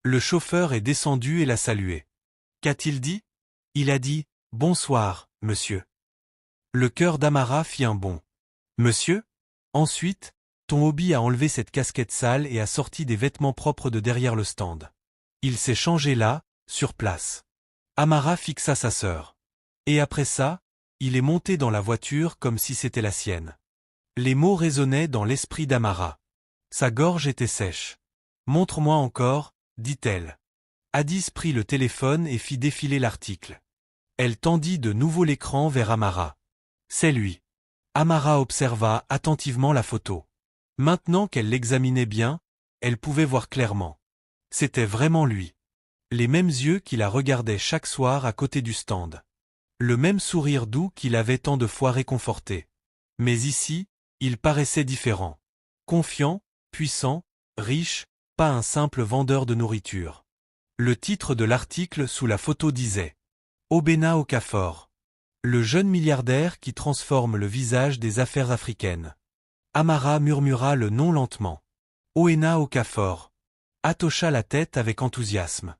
Le chauffeur est descendu et l'a salué. Qu'a-t-il dit? Il a dit « Bonsoir, monsieur ». Le cœur d'Amara fit un bond. « Monsieur ?» Ensuite, ton hobby a enlevé cette casquette sale et a sorti des vêtements propres de derrière le stand. Il s'est changé là, sur place. Amara fixa sa sœur. Et après ça, il est monté dans la voiture comme si c'était la sienne. Les mots résonnaient dans l'esprit d'Amara. Sa gorge était sèche. « Montre-moi encore », dit-elle. Addis prit le téléphone et fit défiler l'article. Elle tendit de nouveau l'écran vers Amara. « C'est lui. » Amara observa attentivement la photo. Maintenant qu'elle l'examinait bien, elle pouvait voir clairement. C'était vraiment lui. Les mêmes yeux qui la regardaient chaque soir à côté du stand. Le même sourire doux qui l'avait tant de fois réconforté. Mais ici, il paraissait différent. Confiant, puissant, riche, pas un simple vendeur de nourriture. Le titre de l'article sous la photo disait « Obena Okafor. Le jeune milliardaire qui transforme le visage des affaires africaines. » Amara murmura le nom lentement. Oena Okafor. At hocha la tête avec enthousiasme.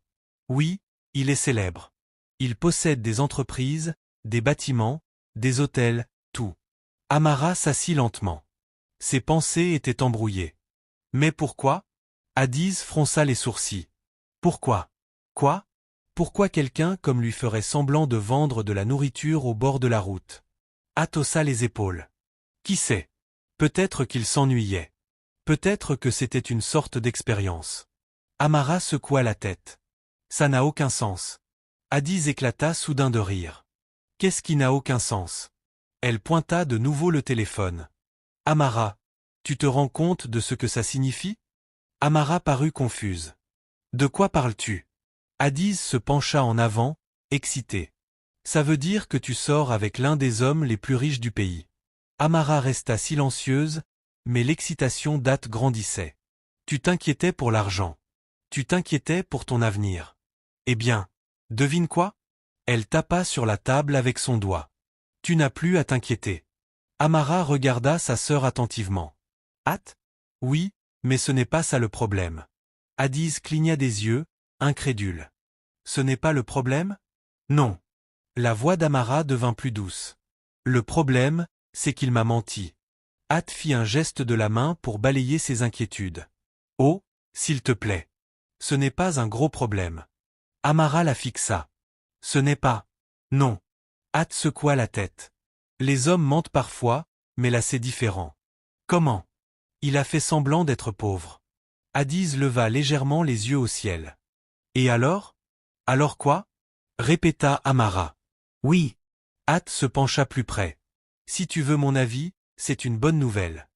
Oui, il est célèbre. Il possède des entreprises, des bâtiments, des hôtels, tout. Amara s'assit lentement. Ses pensées étaient embrouillées. Mais pourquoi? Addis fronça les sourcils. Pourquoi? Quoi? Pourquoi quelqu'un comme lui ferait semblant de vendre de la nourriture au bord de la route? At haussa les épaules. Qui sait? Peut-être qu'il s'ennuyait. Peut-être que c'était une sorte d'expérience. Amara secoua la tête. Ça n'a aucun sens. Addis éclata soudain de rire. Qu'est-ce qui n'a aucun sens? Elle pointa de nouveau le téléphone. Amara, tu te rends compte de ce que ça signifie? Amara parut confuse. De quoi parles-tu? Addis se pencha en avant, excité. Ça veut dire que tu sors avec l'un des hommes les plus riches du pays. Amara resta silencieuse, mais l'excitation d'At grandissait. Tu t'inquiétais pour l'argent. Tu t'inquiétais pour ton avenir. Eh bien, devine quoi? Elle tapa sur la table avec son doigt. Tu n'as plus à t'inquiéter. Amara regarda sa sœur attentivement. At? Oui, mais ce n'est pas ça le problème. Addis cligna des yeux, incrédule. Ce n'est pas le problème? Non. La voix d'Amara devint plus douce. Le problème, c'est qu'il m'a menti. At fit un geste de la main pour balayer ses inquiétudes. Oh, s'il te plaît. Ce n'est pas un gros problème. Amara la fixa. Ce n'est pas. Non. At secoua la tête. Les hommes mentent parfois, mais là c'est différent. Comment? Il a fait semblant d'être pauvre. Addis leva légèrement les yeux au ciel. Et alors? Alors quoi? Répéta Amara. Oui. At se pencha plus près. Si tu veux mon avis, c'est une bonne nouvelle.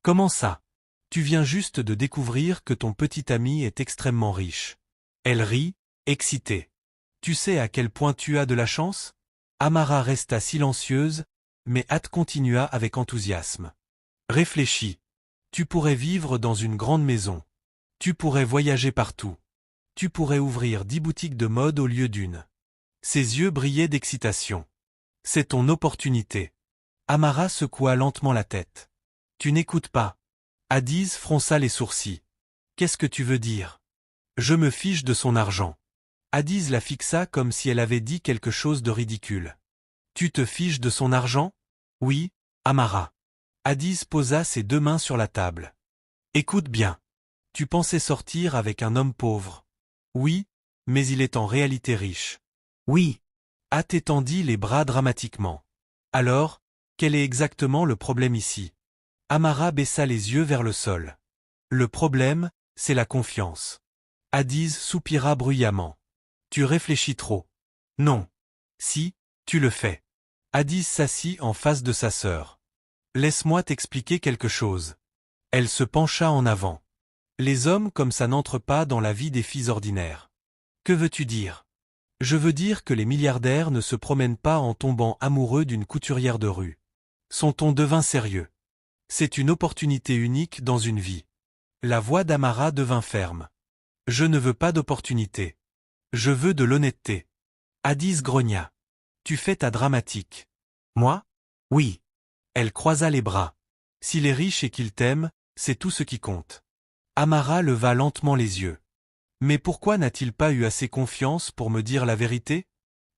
Comment ça? Tu viens juste de découvrir que ton petit ami est extrêmement riche. Elle rit, excitée. Tu sais à quel point tu as de la chance? Amara resta silencieuse, mais At continua avec enthousiasme. Réfléchis. Tu pourrais vivre dans une grande maison. Tu pourrais voyager partout. Tu pourrais ouvrir 10 boutiques de mode au lieu d'une. Ses yeux brillaient d'excitation. C'est ton opportunité. Amara secoua lentement la tête. Tu n'écoutes pas. Addis fronça les sourcils. Qu'est-ce que tu veux dire? Je me fiche de son argent. Addis la fixa comme si elle avait dit quelque chose de ridicule. Tu te fiches de son argent? Oui, Amara. Addis posa ses deux mains sur la table. Écoute bien. Tu pensais sortir avec un homme pauvre. Oui, mais il est en réalité riche. Oui. At étendit les bras dramatiquement. Alors, quel est exactement le problème ici? Amara baissa les yeux vers le sol. Le problème, c'est la confiance. Addis soupira bruyamment. Tu réfléchis trop. Non. Si, tu le fais. Addis s'assit en face de sa sœur. Laisse-moi t'expliquer quelque chose. Elle se pencha en avant. Les hommes comme ça n'entrent pas dans la vie des filles ordinaires. Que veux-tu dire? Je veux dire que les milliardaires ne se promènent pas en tombant amoureux d'une couturière de rue. Son ton devint sérieux. C'est une opportunité unique dans une vie. La voix d'Amara devint ferme. Je ne veux pas d'opportunité. Je veux de l'honnêteté. Addis grogna. Tu fais ta dramatique. Moi? Oui. Elle croisa les bras. S'il est riche et qu'il t'aime, c'est tout ce qui compte. Amara leva lentement les yeux. Mais pourquoi n'a-t-il pas eu assez confiance pour me dire la vérité?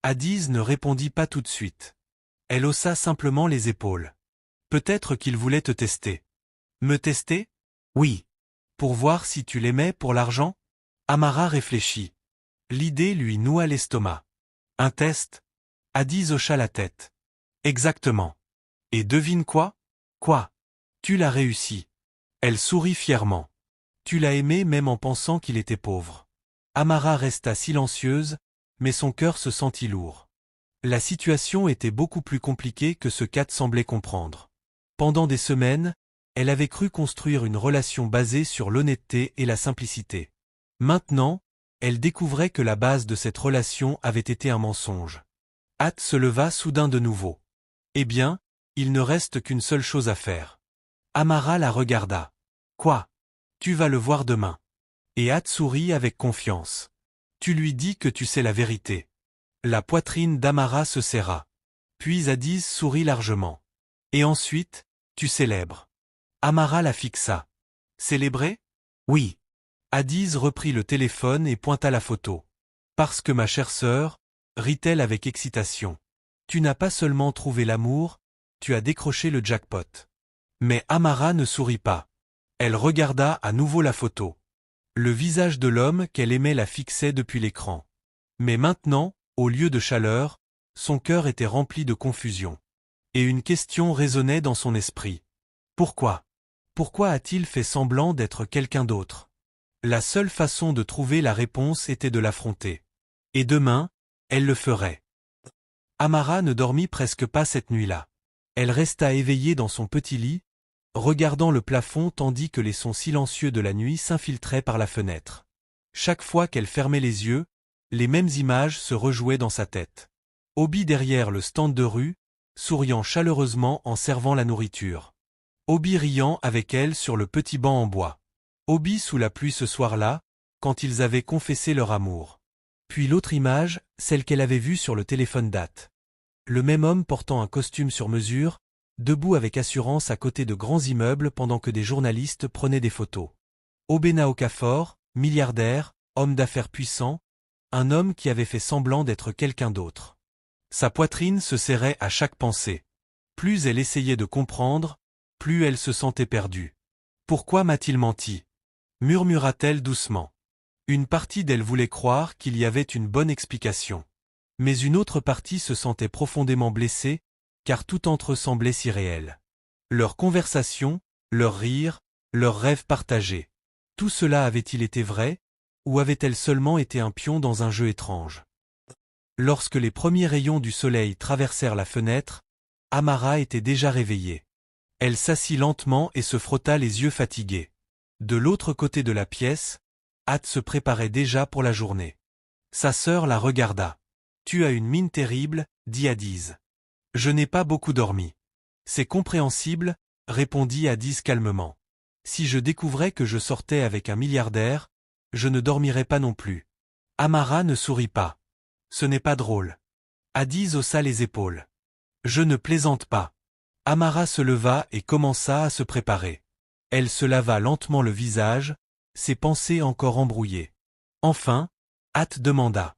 Addis ne répondit pas tout de suite. Elle haussa simplement les épaules. Peut-être qu'il voulait te tester. Me tester? Oui. Pour voir si tu l'aimais pour l'argent? Amara réfléchit. L'idée lui noua l'estomac. Un test? Addis hocha la tête. Exactement. Et devine quoi? Quoi? Tu l'as réussi. Elle sourit fièrement. Tu l'as aimé même en pensant qu'il était pauvre. Amara resta silencieuse, mais son cœur se sentit lourd. La situation était beaucoup plus compliquée que ce qu'At semblait comprendre. Pendant des semaines, elle avait cru construire une relation basée sur l'honnêteté et la simplicité. Maintenant, elle découvrait que la base de cette relation avait été un mensonge. At se leva soudain de nouveau. Eh bien, il ne reste qu'une seule chose à faire. Amara la regarda. Quoi? Tu vas le voir demain. Et At sourit avec confiance. Tu lui dis que tu sais la vérité. La poitrine d'Amara se serra. Puis Addis sourit largement. Et ensuite, tu célèbres. Amara la fixa. Célébrer? Oui. Addis reprit le téléphone et pointa la photo. Parce que ma chère sœur, rit-elle avec excitation. Tu n'as pas seulement trouvé l'amour, tu as décroché le jackpot. Mais Amara ne sourit pas. Elle regarda à nouveau la photo. Le visage de l'homme qu'elle aimait la fixait depuis l'écran. Mais maintenant, au lieu de chaleur, son cœur était rempli de confusion. Et une question résonnait dans son esprit. Pourquoi? Pourquoi a-t-il fait semblant d'être quelqu'un d'autre? La seule façon de trouver la réponse était de l'affronter. Et demain, elle le ferait. Amara ne dormit presque pas cette nuit-là. Elle resta éveillée dans son petit lit, regardant le plafond tandis que les sons silencieux de la nuit s'infiltraient par la fenêtre. Chaque fois qu'elle fermait les yeux, les mêmes images se rejouaient dans sa tête. Obi derrière le stand de rue, souriant chaleureusement en servant la nourriture. Obi riant avec elle sur le petit banc en bois. Obi sous la pluie ce soir-là, quand ils avaient confessé leur amour. Puis l'autre image, celle qu'elle avait vue sur le téléphone d'At. Le même homme portant un costume sur mesure, debout avec assurance à côté de grands immeubles pendant que des journalistes prenaient des photos. Obena Okafor, milliardaire, homme d'affaires puissant, un homme qui avait fait semblant d'être quelqu'un d'autre. Sa poitrine se serrait à chaque pensée. Plus elle essayait de comprendre, plus elle se sentait perdue. Pourquoi m'a-t-il menti? Murmura-t-elle doucement. Une partie d'elle voulait croire qu'il y avait une bonne explication. Mais une autre partie se sentait profondément blessée, car tout entre eux semblait si réel. Leur conversation, leurs rires, leurs rêves partagés. Tout cela avait-il été vrai, ou avait-elle seulement été un pion dans un jeu étrange? Lorsque les premiers rayons du soleil traversèrent la fenêtre, Amara était déjà réveillée. Elle s'assit lentement et se frotta les yeux fatigués. De l'autre côté de la pièce, At se préparait déjà pour la journée. Sa sœur la regarda. « Tu as une mine terrible, dit Addis. Je n'ai pas beaucoup dormi. C'est compréhensible, répondit Addis calmement. Si je découvrais que je sortais avec un milliardaire, je ne dormirais pas non plus. Amara ne sourit pas. Ce n'est pas drôle. Addis haussa les épaules. Je ne plaisante pas. Amara se leva et commença à se préparer. Elle se lava lentement le visage, ses pensées encore embrouillées. Enfin, At demanda.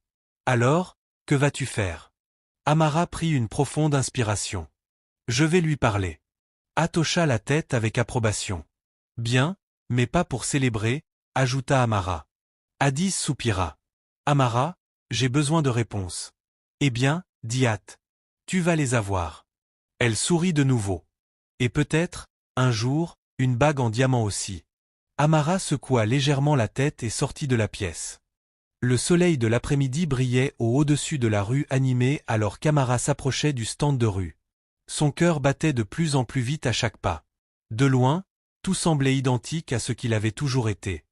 Alors, que vas-tu faire? Amara prit une profonde inspiration. Je vais lui parler. At hocha la tête avec approbation. Bien, mais pas pour célébrer, ajouta Amara. Addis soupira. Amara, j'ai besoin de réponses. Eh bien, dit At. Tu vas les avoir. Elle sourit de nouveau. Et peut-être, un jour, une bague en diamant aussi. Amara secoua légèrement la tête et sortit de la pièce. Le soleil de l'après-midi brillait au-dessus de la rue animée alors qu'Amara s'approchait du stand de rue. Son cœur battait de plus en plus vite à chaque pas. De loin, tout semblait identique à ce qu'il avait toujours été.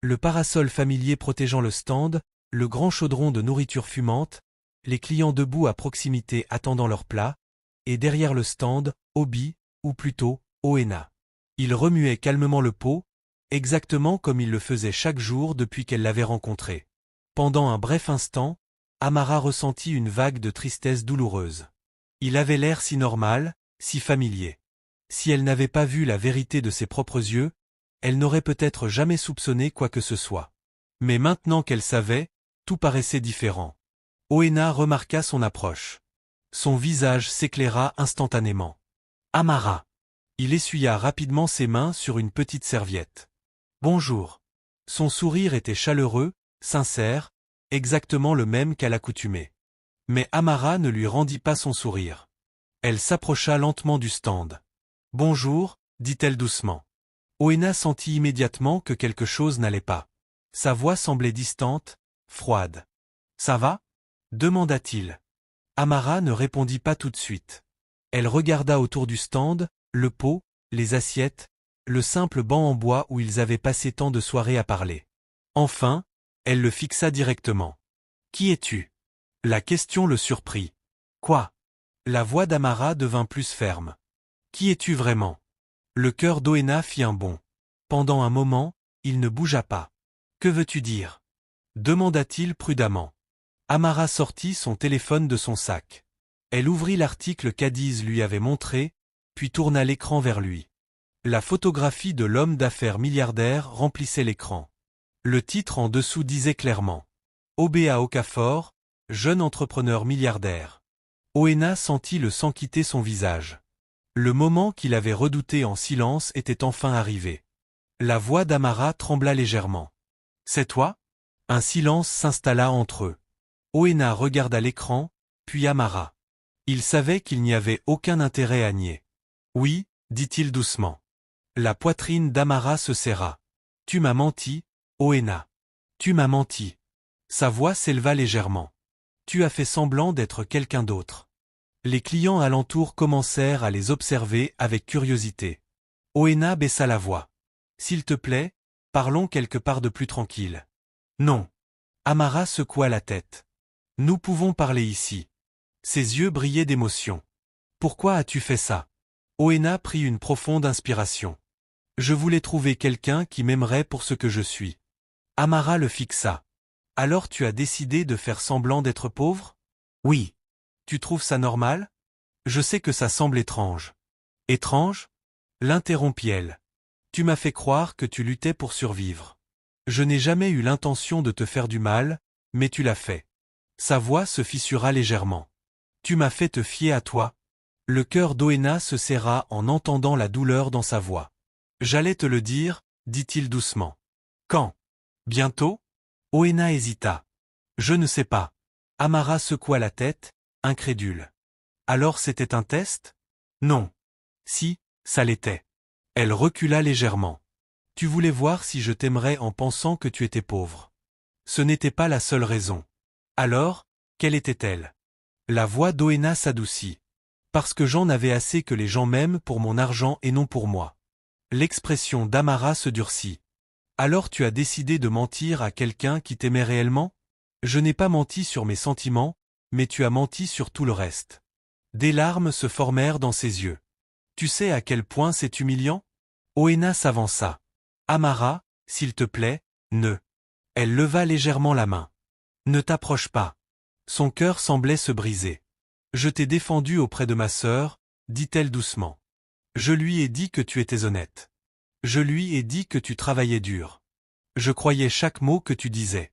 Le parasol familier protégeant le stand, le grand chaudron de nourriture fumante, les clients debout à proximité attendant leur plat, et derrière le stand, Obi, ou plutôt, Oena. Il remuait calmement le pot, exactement comme il le faisait chaque jour depuis qu'elle l'avait rencontré. Pendant un bref instant, Amara ressentit une vague de tristesse douloureuse. Il avait l'air si normal, si familier. Si elle n'avait pas vu la vérité de ses propres yeux, elle n'aurait peut-être jamais soupçonné quoi que ce soit. Mais maintenant qu'elle savait, tout paraissait différent. Oena remarqua son approche. Son visage s'éclaira instantanément. Amara. Il essuya rapidement ses mains sur une petite serviette. Bonjour. Son sourire était chaleureux, sincère, exactement le même qu'à l'accoutumée. Mais Amara ne lui rendit pas son sourire. Elle s'approcha lentement du stand. Bonjour, dit-elle doucement. Oena sentit immédiatement que quelque chose n'allait pas. Sa voix semblait distante, froide. Ça va? Demanda-t-il. Amara ne répondit pas tout de suite. Elle regarda autour du stand, le pot, les assiettes, le simple banc en bois où ils avaient passé tant de soirées à parler. Enfin, elle le fixa directement. Qui es-tu? La question le surprit. Quoi? La voix d'Amara devint plus ferme. Qui es-tu vraiment? Le cœur d'Oena fit un bond. Pendant un moment, il ne bougea pas. Que veux-tu dire? Demanda-t-il prudemment. Amara sortit son téléphone de son sac. Elle ouvrit l'article qu'Adiz lui avait montré, puis tourna l'écran vers lui. La photographie de l'homme d'affaires milliardaire remplissait l'écran. Le titre en dessous disait clairement « Oba Okafor, jeune entrepreneur milliardaire ». Oena sentit le sang quitter son visage. Le moment qu'il avait redouté en silence était enfin arrivé. La voix d'Amara trembla légèrement. « C'est toi ?» Un silence s'installa entre eux. Oena regarda l'écran, puis Amara. Il savait qu'il n'y avait aucun intérêt à nier. « Oui, dit-il doucement. » La poitrine d'Amara se serra. « Tu m'as menti, Oena. Tu m'as menti. » Sa voix s'éleva légèrement. « Tu as fait semblant d'être quelqu'un d'autre. » Les clients alentour commencèrent à les observer avec curiosité. Oena baissa la voix. « S'il te plaît, parlons quelque part de plus tranquille. » Non. Amara secoua la tête. « Nous pouvons parler ici. » Ses yeux brillaient d'émotion. « Pourquoi as-tu fait ça? » Oena prit une profonde inspiration. « Je voulais trouver quelqu'un qui m'aimerait pour ce que je suis. » Amara le fixa. « Alors tu as décidé de faire semblant d'être pauvre? » Oui. Tu trouves ça normal? Je sais que ça semble étrange. Étrange? L'interrompit-elle. Tu m'as fait croire que tu luttais pour survivre. Je n'ai jamais eu l'intention de te faire du mal, mais tu l'as fait. Sa voix se fissura légèrement. Tu m'as fait te fier à toi. Le cœur d'Oena se serra en entendant la douleur dans sa voix. J'allais te le dire, dit-il doucement. Quand? Bientôt? Oena hésita. Je ne sais pas. Amara secoua la tête, incrédule. Alors c'était un test? Non. Si, ça l'était. Elle recula légèrement. Tu voulais voir si je t'aimerais en pensant que tu étais pauvre. Ce n'était pas la seule raison. Alors, quelle était-elle? La voix d'Oena s'adoucit. Parce que j'en avais assez que les gens m'aiment pour mon argent et non pour moi. L'expression d'Amara se durcit. Alors tu as décidé de mentir à quelqu'un qui t'aimait réellement? Je n'ai pas menti sur mes sentiments, mais tu as menti sur tout le reste. Des larmes se formèrent dans ses yeux. Tu sais à quel point c'est humiliant? Oena s'avança. Amara, s'il te plaît, ne. Elle leva légèrement la main. Ne t'approche pas. Son cœur semblait se briser. Je t'ai défendu auprès de ma sœur, dit-elle doucement. Je lui ai dit que tu étais honnête. Je lui ai dit que tu travaillais dur. Je croyais chaque mot que tu disais.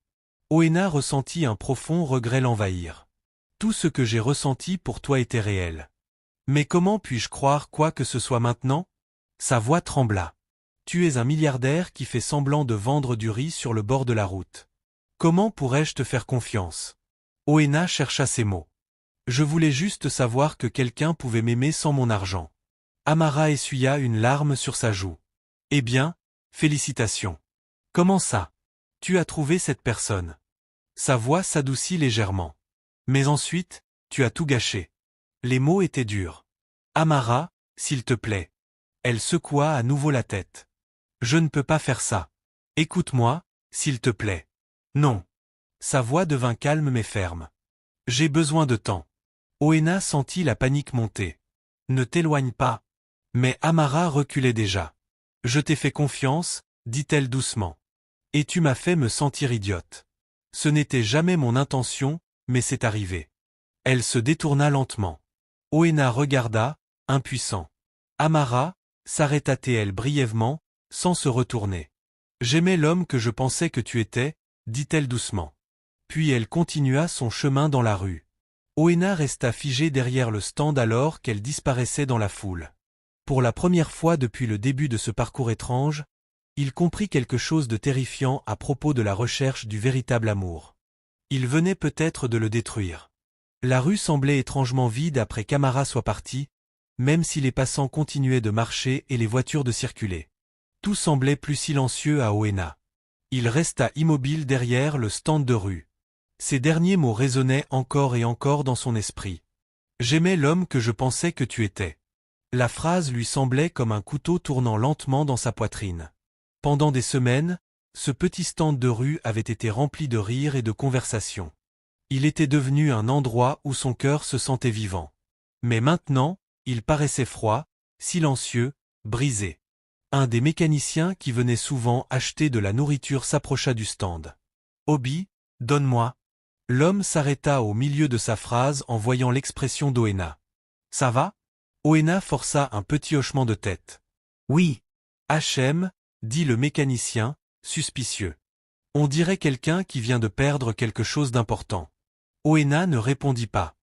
Oena ressentit un profond regret l'envahir. Tout ce que j'ai ressenti pour toi était réel. Mais comment puis-je croire quoi que ce soit maintenant? Sa voix trembla. Tu es un milliardaire qui fait semblant de vendre du riz sur le bord de la route. Comment pourrais-je te faire confiance? Oena chercha ses mots. Je voulais juste savoir que quelqu'un pouvait m'aimer sans mon argent. Amara essuya une larme sur sa joue. Eh bien, félicitations. Comment ça? Tu as trouvé cette personne. Sa voix s'adoucit légèrement. Mais ensuite, tu as tout gâché. Les mots étaient durs. Amara, s'il te plaît. Elle secoua à nouveau la tête. Je ne peux pas faire ça. Écoute-moi, s'il te plaît. Non. Sa voix devint calme mais ferme. J'ai besoin de temps. Oena sentit la panique monter. Ne t'éloigne pas. Mais Amara reculait déjà. Je t'ai fait confiance, dit-elle doucement. Et tu m'as fait me sentir idiote. Ce n'était jamais mon intention, mais c'est arrivé. Elle se détourna lentement. Oena regarda, impuissant. Amara, s'arrêta-t-elle brièvement, sans se retourner. J'aimais l'homme que je pensais que tu étais, dit-elle doucement. Puis elle continua son chemin dans la rue. Oena resta figée derrière le stand alors qu'elle disparaissait dans la foule. Pour la première fois depuis le début de ce parcours étrange, il comprit quelque chose de terrifiant à propos de la recherche du véritable amour. Il venait peut-être de le détruire. La rue semblait étrangement vide après qu'Amara soit partie, même si les passants continuaient de marcher et les voitures de circuler. Tout semblait plus silencieux à Oena. Il resta immobile derrière le stand de rue. Ces derniers mots résonnaient encore et encore dans son esprit. J'aimais l'homme que je pensais que tu étais. La phrase lui semblait comme un couteau tournant lentement dans sa poitrine. Pendant des semaines, ce petit stand de rue avait été rempli de rires et de conversations. Il était devenu un endroit où son cœur se sentait vivant. Mais maintenant, il paraissait froid, silencieux, brisé. Un des mécaniciens qui venait souvent acheter de la nourriture s'approcha du stand. « Obi, donne-moi. » L'homme s'arrêta au milieu de sa phrase en voyant l'expression d'Oena. « Ça va ?» Oena força un petit hochement de tête. « Oui. »« H.M. » dit le mécanicien, suspicieux. « On dirait quelqu'un qui vient de perdre quelque chose d'important. » Oena ne répondit pas.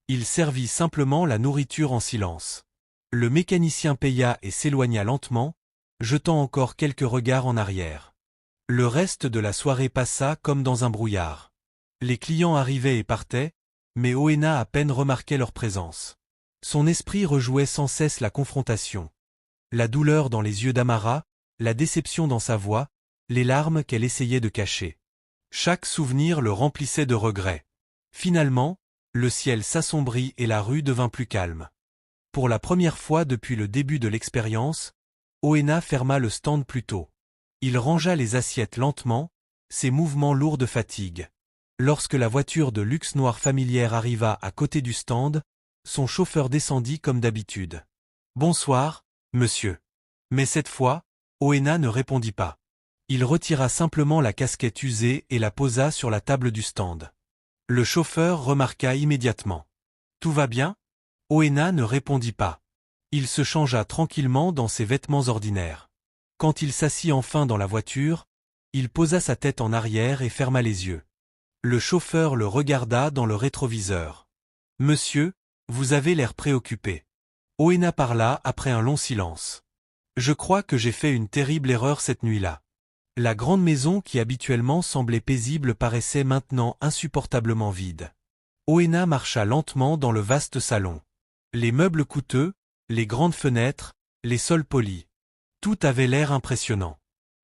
Il servit simplement la nourriture en silence. Le mécanicien paya et s'éloigna lentement, jetant encore quelques regards en arrière. Le reste de la soirée passa comme dans un brouillard. Les clients arrivaient et partaient, mais Oena à peine remarquait leur présence. Son esprit rejouait sans cesse la confrontation. La douleur dans les yeux d'Amara, la déception dans sa voix, les larmes qu'elle essayait de cacher. Chaque souvenir le remplissait de regrets. Finalement, le ciel s'assombrit et la rue devint plus calme. Pour la première fois depuis le début de l'expérience, Oena ferma le stand plus tôt. Il rangea les assiettes lentement, ses mouvements lourds de fatigue. Lorsque la voiture de luxe noire familière arriva à côté du stand, son chauffeur descendit comme d'habitude. « Bonsoir, monsieur. » Mais cette fois, Oena ne répondit pas. Il retira simplement la casquette usée et la posa sur la table du stand. Le chauffeur remarqua immédiatement. « Tout va bien ?» Oena ne répondit pas. Il se changea tranquillement dans ses vêtements ordinaires. Quand il s'assit enfin dans la voiture, il posa sa tête en arrière et ferma les yeux. Le chauffeur le regarda dans le rétroviseur. « Monsieur, vous avez l'air préoccupé. » Oena parla après un long silence. « Je crois que j'ai fait une terrible erreur cette nuit-là. » La grande maison qui habituellement semblait paisible paraissait maintenant insupportablement vide. Oena marcha lentement dans le vaste salon. Les meubles coûteux, les grandes fenêtres, les sols polis. Tout avait l'air impressionnant.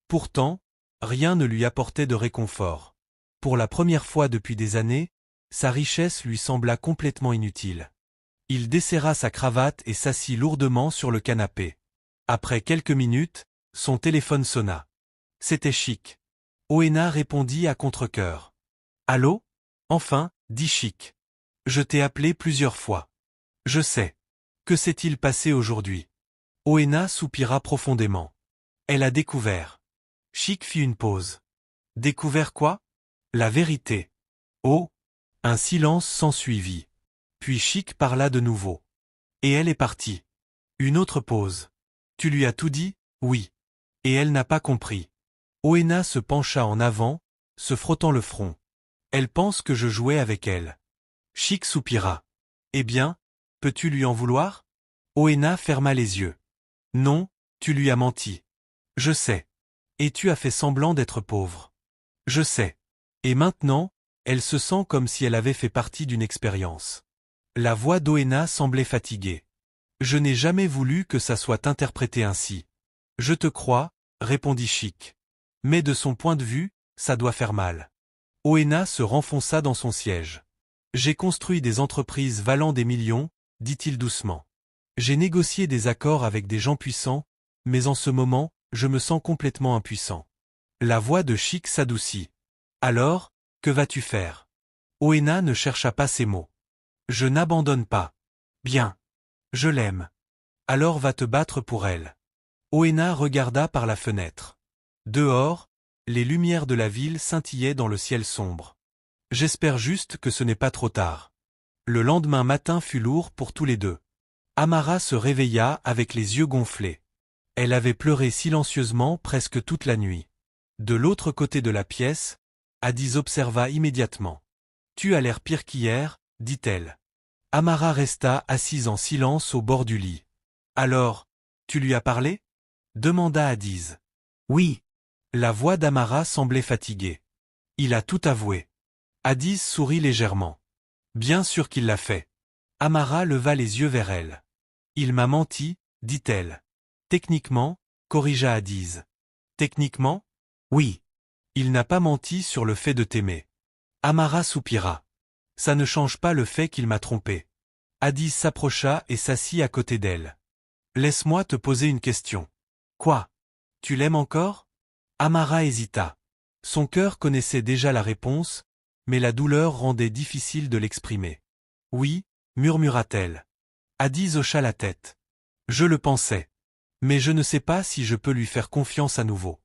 Pourtant, rien ne lui apportait de réconfort. Pour la première fois depuis des années, sa richesse lui sembla complètement inutile. Il desserra sa cravate et s'assit lourdement sur le canapé. Après quelques minutes, son téléphone sonna. C'était Chic. Oena répondit à contre-cœur. « Allô ? Enfin, dit Chic. Je t'ai appelé plusieurs fois. Je sais. Que s'est-il passé aujourd'hui ? » Oena soupira profondément. Elle a découvert. Chic fit une pause. « Découvert quoi ? » La vérité. Oh ! Un silence s'ensuivit. Puis Chic parla de nouveau. Et elle est partie. Une autre pause. Tu lui as tout dit ? Oui. Et elle n'a pas compris. Oena se pencha en avant, se frottant le front. Elle pense que je jouais avec elle. Chic soupira. Eh bien, peux-tu lui en vouloir? Oena ferma les yeux. Non, tu lui as menti. Je sais. Et tu as fait semblant d'être pauvre. Je sais. Et maintenant, elle se sent comme si elle avait fait partie d'une expérience. La voix d'Oena semblait fatiguée. Je n'ai jamais voulu que ça soit interprété ainsi. Je te crois, répondit Chic. Mais de son point de vue, ça doit faire mal. Oena se renfonça dans son siège. J'ai construit des entreprises valant des millions, dit-il doucement. J'ai négocié des accords avec des gens puissants, mais en ce moment, je me sens complètement impuissant. La voix de Chic s'adoucit. Alors, que vas-tu faire? Oena ne chercha pas ses mots. Je n'abandonne pas. Bien. Je l'aime. Alors va te battre pour elle. Oena regarda par la fenêtre. Dehors, les lumières de la ville scintillaient dans le ciel sombre. J'espère juste que ce n'est pas trop tard. Le lendemain matin fut lourd pour tous les deux. Amara se réveilla avec les yeux gonflés. Elle avait pleuré silencieusement presque toute la nuit. De l'autre côté de la pièce, Addis observa immédiatement. « Tu as l'air pire qu'hier, dit-elle. Amara resta assise en silence au bord du lit. « Alors, tu lui as parlé ?» demanda Addis. « Oui. » La voix d'Amara semblait fatiguée. « Il a tout avoué. » Addis sourit légèrement. « Bien sûr qu'il l'a fait. » Amara leva les yeux vers elle. « Il m'a menti, dit-elle. »« Techniquement, » corrigea Addis. « Techniquement? Oui. Il n'a pas menti sur le fait de t'aimer. » Amara soupira. « Ça ne change pas le fait qu'il m'a trompé. » Addis s'approcha et s'assit à côté d'elle. « Laisse-moi te poser une question. »« Quoi? Tu l'aimes encore ?» Amara hésita. Son cœur connaissait déjà la réponse, mais la douleur rendait difficile de l'exprimer. « Oui, » murmura-t-elle. Addis hocha la tête. « Je le pensais. Mais je ne sais pas si je peux lui faire confiance à nouveau. »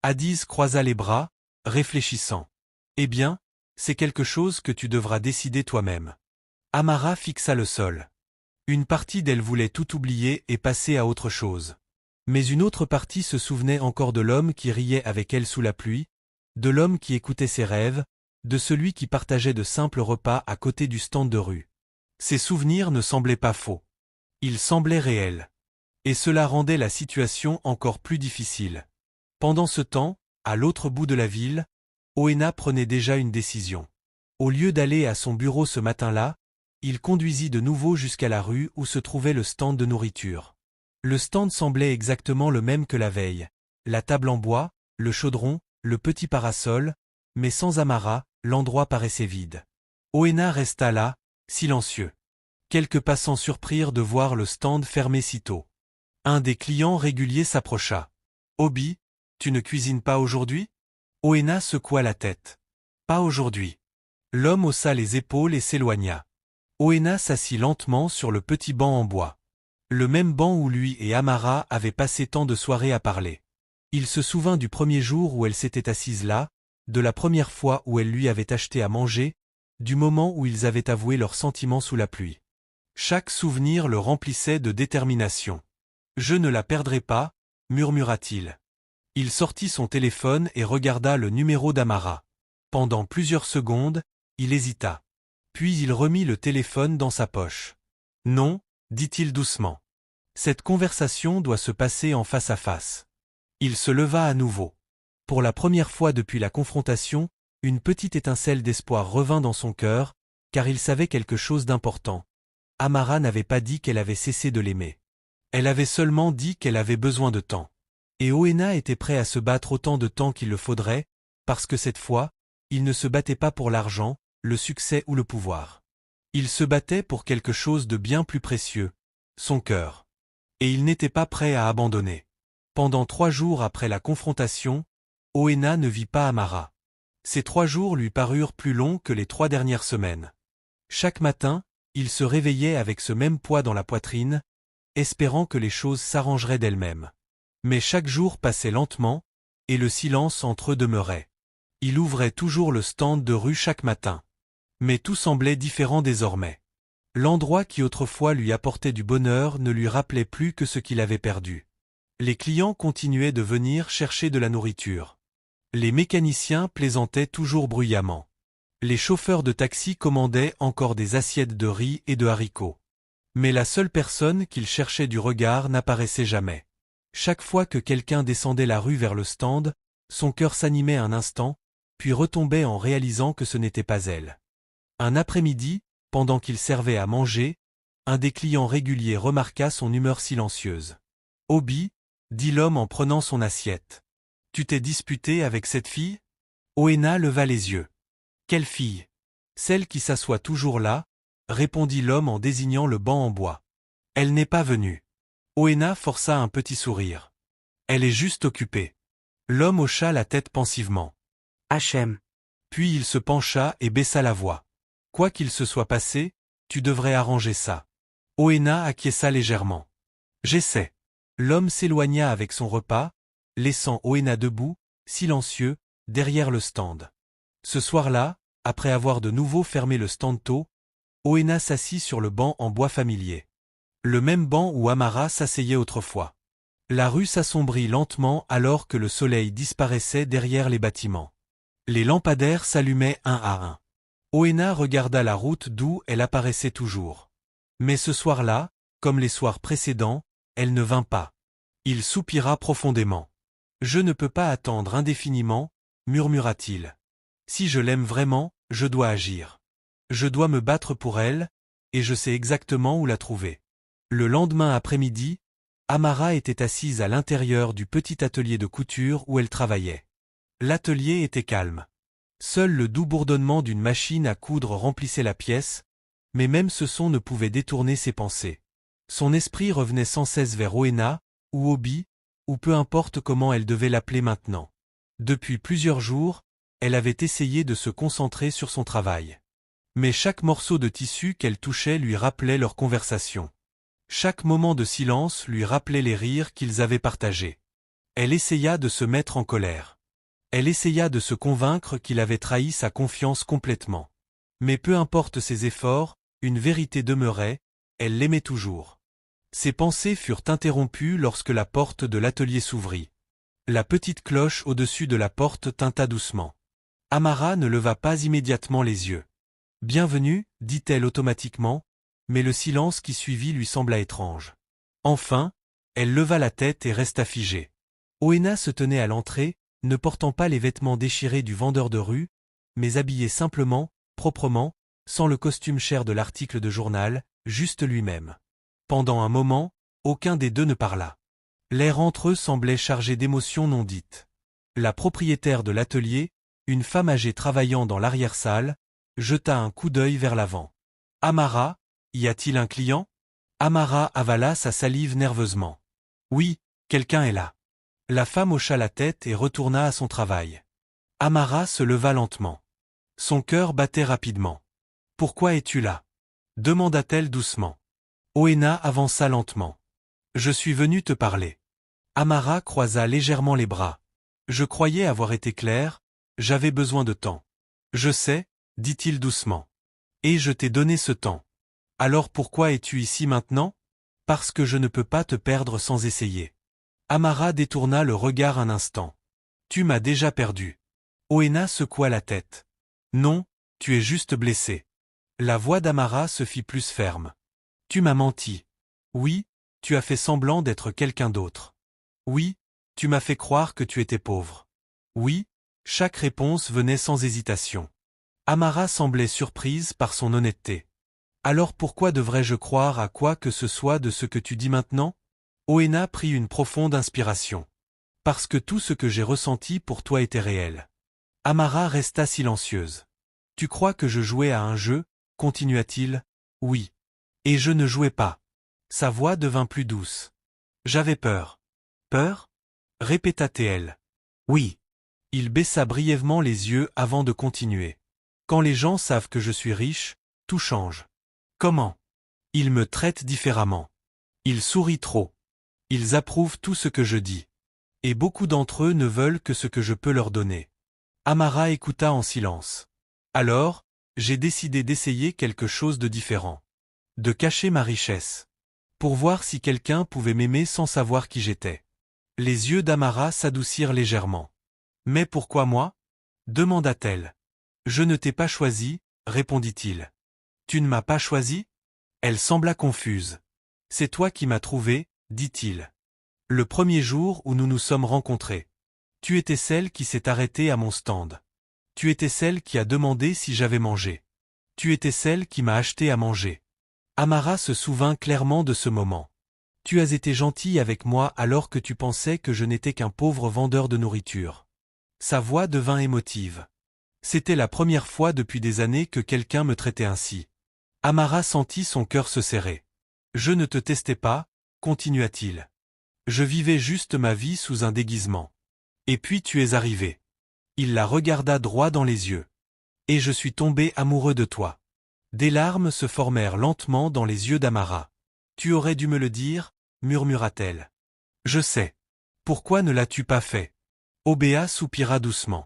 Addis croisa les bras, réfléchissant. « Eh bien, c'est quelque chose que tu devras décider toi-même. » Amara fixa le sol. Une partie d'elle voulait tout oublier et passer à autre chose. Mais une autre partie se souvenait encore de l'homme qui riait avec elle sous la pluie, de l'homme qui écoutait ses rêves, de celui qui partageait de simples repas à côté du stand de rue. Ces souvenirs ne semblaient pas faux. Ils semblaient réels. Et cela rendait la situation encore plus difficile. Pendant ce temps, à l'autre bout de la ville, Oena prenait déjà une décision. Au lieu d'aller à son bureau ce matin-là, il conduisit de nouveau jusqu'à la rue où se trouvait le stand de nourriture. Le stand semblait exactement le même que la veille. La table en bois, le chaudron, le petit parasol, mais sans Amara, l'endroit paraissait vide. Oena resta là, silencieux. Quelques passants surprirent de voir le stand fermé si tôt. Un des clients réguliers s'approcha. « Obi, tu ne cuisines pas aujourd'hui ?» Oena secoua la tête. « Pas aujourd'hui. » L'homme haussa les épaules et s'éloigna. Oena s'assit lentement sur le petit banc en bois. Le même banc où lui et Amara avaient passé tant de soirées à parler. Il se souvint du premier jour où elle s'était assise là, de la première fois où elle lui avait acheté à manger, du moment où ils avaient avoué leurs sentiments sous la pluie. Chaque souvenir le remplissait de détermination. « Je ne la perdrai pas, » murmura-t-il. Il sortit son téléphone et regarda le numéro d'Amara. Pendant plusieurs secondes, il hésita. Puis il remit le téléphone dans sa poche. « Non, » dit-il doucement. « Cette conversation doit se passer en face à face. » Il se leva à nouveau. Pour la première fois depuis la confrontation, une petite étincelle d'espoir revint dans son cœur, car il savait quelque chose d'important. Amara n'avait pas dit qu'elle avait cessé de l'aimer. Elle avait seulement dit qu'elle avait besoin de temps. Et Oena était prêt à se battre autant de temps qu'il le faudrait, parce que cette fois, il ne se battait pas pour l'argent, le succès ou le pouvoir. Il se battait pour quelque chose de bien plus précieux, son cœur. Et il n'était pas prêt à abandonner. Pendant 3 jours après la confrontation, Oena ne vit pas Amara. Ces 3 jours lui parurent plus longs que les 3 dernières semaines. Chaque matin, il se réveillait avec ce même poids dans la poitrine, espérant que les choses s'arrangeraient d'elles-mêmes. Mais chaque jour passait lentement, et le silence entre eux demeurait. Il ouvrait toujours le stand de rue chaque matin. Mais tout semblait différent désormais. L'endroit qui autrefois lui apportait du bonheur ne lui rappelait plus que ce qu'il avait perdu. Les clients continuaient de venir chercher de la nourriture. Les mécaniciens plaisantaient toujours bruyamment. Les chauffeurs de taxi commandaient encore des assiettes de riz et de haricots. Mais la seule personne qu'ils cherchaient du regard n'apparaissait jamais. Chaque fois que quelqu'un descendait la rue vers le stand, son cœur s'animait un instant, puis retombait en réalisant que ce n'était pas elle. Un après-midi, pendant qu'il servait à manger, un des clients réguliers remarqua son humeur silencieuse. « Obi, » dit l'homme en prenant son assiette. « Tu t'es disputé avec cette fille ?» Oena leva les yeux. « Quelle fille ? Celle qui s'assoit toujours là, » répondit l'homme en désignant le banc en bois. « Elle n'est pas venue. » Oena força un petit sourire. « Elle est juste occupée. » L'homme hocha la tête pensivement. « Hachem. » Puis il se pencha et baissa la voix. « Quoi qu'il se soit passé, tu devrais arranger ça. » Oena acquiesça légèrement. « J'essaie. » L'homme s'éloigna avec son repas, laissant Oena debout, silencieux, derrière le stand. Ce soir-là, après avoir de nouveau fermé le stand tôt, Oena s'assit sur le banc en bois familier. Le même banc où Amara s'asseyait autrefois. La rue s'assombrit lentement alors que le soleil disparaissait derrière les bâtiments. Les lampadaires s'allumaient un à un. Oena regarda la route d'où elle apparaissait toujours. Mais ce soir-là, comme les soirs précédents, elle ne vint pas. Il soupira profondément. « Je ne peux pas attendre indéfiniment, » murmura-t-il. « Si je l'aime vraiment, je dois agir. Je dois me battre pour elle, et je sais exactement où la trouver. » Le lendemain après-midi, Amara était assise à l'intérieur du petit atelier de couture où elle travaillait. L'atelier était calme. Seul le doux bourdonnement d'une machine à coudre remplissait la pièce, mais même ce son ne pouvait détourner ses pensées. Son esprit revenait sans cesse vers Oena, ou Obi, ou peu importe comment elle devait l'appeler maintenant. Depuis plusieurs jours, elle avait essayé de se concentrer sur son travail. Mais chaque morceau de tissu qu'elle touchait lui rappelait leur conversation. Chaque moment de silence lui rappelait les rires qu'ils avaient partagés. Elle essaya de se mettre en colère. Elle essaya de se convaincre qu'il avait trahi sa confiance complètement. Mais peu importe ses efforts, une vérité demeurait, elle l'aimait toujours. Ses pensées furent interrompues lorsque la porte de l'atelier s'ouvrit. La petite cloche au-dessus de la porte tinta doucement. Amara ne leva pas immédiatement les yeux. « Bienvenue, » dit-elle automatiquement, mais le silence qui suivit lui sembla étrange. Enfin, elle leva la tête et resta figée. Oena se tenait à l'entrée, ne portant pas les vêtements déchirés du vendeur de rue, mais habillée simplement, proprement, sans le costume cher de l'article de journal, juste lui-même. Pendant un moment, aucun des deux ne parla. L'air entre eux semblait chargé d'émotions non dites. La propriétaire de l'atelier, une femme âgée travaillant dans l'arrière-salle, jeta un coup d'œil vers l'avant. « Amara, y a-t-il un client ?» Amara avala sa salive nerveusement. « Oui, quelqu'un est là. » La femme hocha la tête et retourna à son travail. Amara se leva lentement. Son cœur battait rapidement. « Pourquoi es-tu là ?» demanda-t-elle doucement. Oena avança lentement. « Je suis venu te parler. » Amara croisa légèrement les bras. « Je croyais avoir été clair, j'avais besoin de temps. »« Je sais, » dit-il doucement. « Et je t'ai donné ce temps. Alors pourquoi es-tu ici maintenant ? Parce que je ne peux pas te perdre sans essayer. » Amara détourna le regard un instant. « Tu m'as déjà perdu. » Oena secoua la tête. « Non, tu es juste blessé. » La voix d'Amara se fit plus ferme. « Tu m'as menti. Oui, tu as fait semblant d'être quelqu'un d'autre. Oui, tu m'as fait croire que tu étais pauvre. Oui. » Chaque réponse venait sans hésitation. Amara semblait surprise par son honnêteté. « Alors pourquoi devrais-je croire à quoi que ce soit de ce que tu dis maintenant ?» Oena prit une profonde inspiration. « Parce que tout ce que j'ai ressenti pour toi était réel. » Amara resta silencieuse. « Tu crois que je jouais à un jeu ?» continua-t-il. « Oui. Et je ne jouais pas. » Sa voix devint plus douce. « J'avais peur. »« Peur ?» répéta-t-elle. « Oui. » Il baissa brièvement les yeux avant de continuer. « Quand les gens savent que je suis riche, tout change. »« Comment ?»« Ils me traitent différemment. Ils sourient trop. Ils approuvent tout ce que je dis. Et beaucoup d'entre eux ne veulent que ce que je peux leur donner. » Amara écouta en silence. « Alors, j'ai décidé d'essayer quelque chose de différent. De cacher ma richesse. Pour voir si quelqu'un pouvait m'aimer sans savoir qui j'étais. » Les yeux d'Amara s'adoucirent légèrement. « Mais pourquoi moi ?» demanda-t-elle. « Je ne t'ai pas choisi, répondit-il. Tu ne m'as pas choisi? Elle sembla confuse. C'est toi qui m'as trouvé, dit-il. Le premier jour où nous nous sommes rencontrés. Tu étais celle qui s'est arrêtée à mon stand. Tu étais celle qui a demandé si j'avais mangé. Tu étais celle qui m'a acheté à manger. Amara se souvint clairement de ce moment. Tu as été gentille avec moi alors que tu pensais que je n'étais qu'un pauvre vendeur de nourriture. Sa voix devint émotive. C'était la première fois depuis des années que quelqu'un me traitait ainsi. Amara sentit son cœur se serrer. Je ne te testais pas, continua-t-il. Je vivais juste ma vie sous un déguisement. Et puis tu es arrivé. Il la regarda droit dans les yeux. Et je suis tombé amoureux de toi. Des larmes se formèrent lentement dans les yeux d'Amara. Tu aurais dû me le dire, murmura-t-elle. Je sais. Pourquoi ne l'as-tu pas fait? Obéa soupira doucement.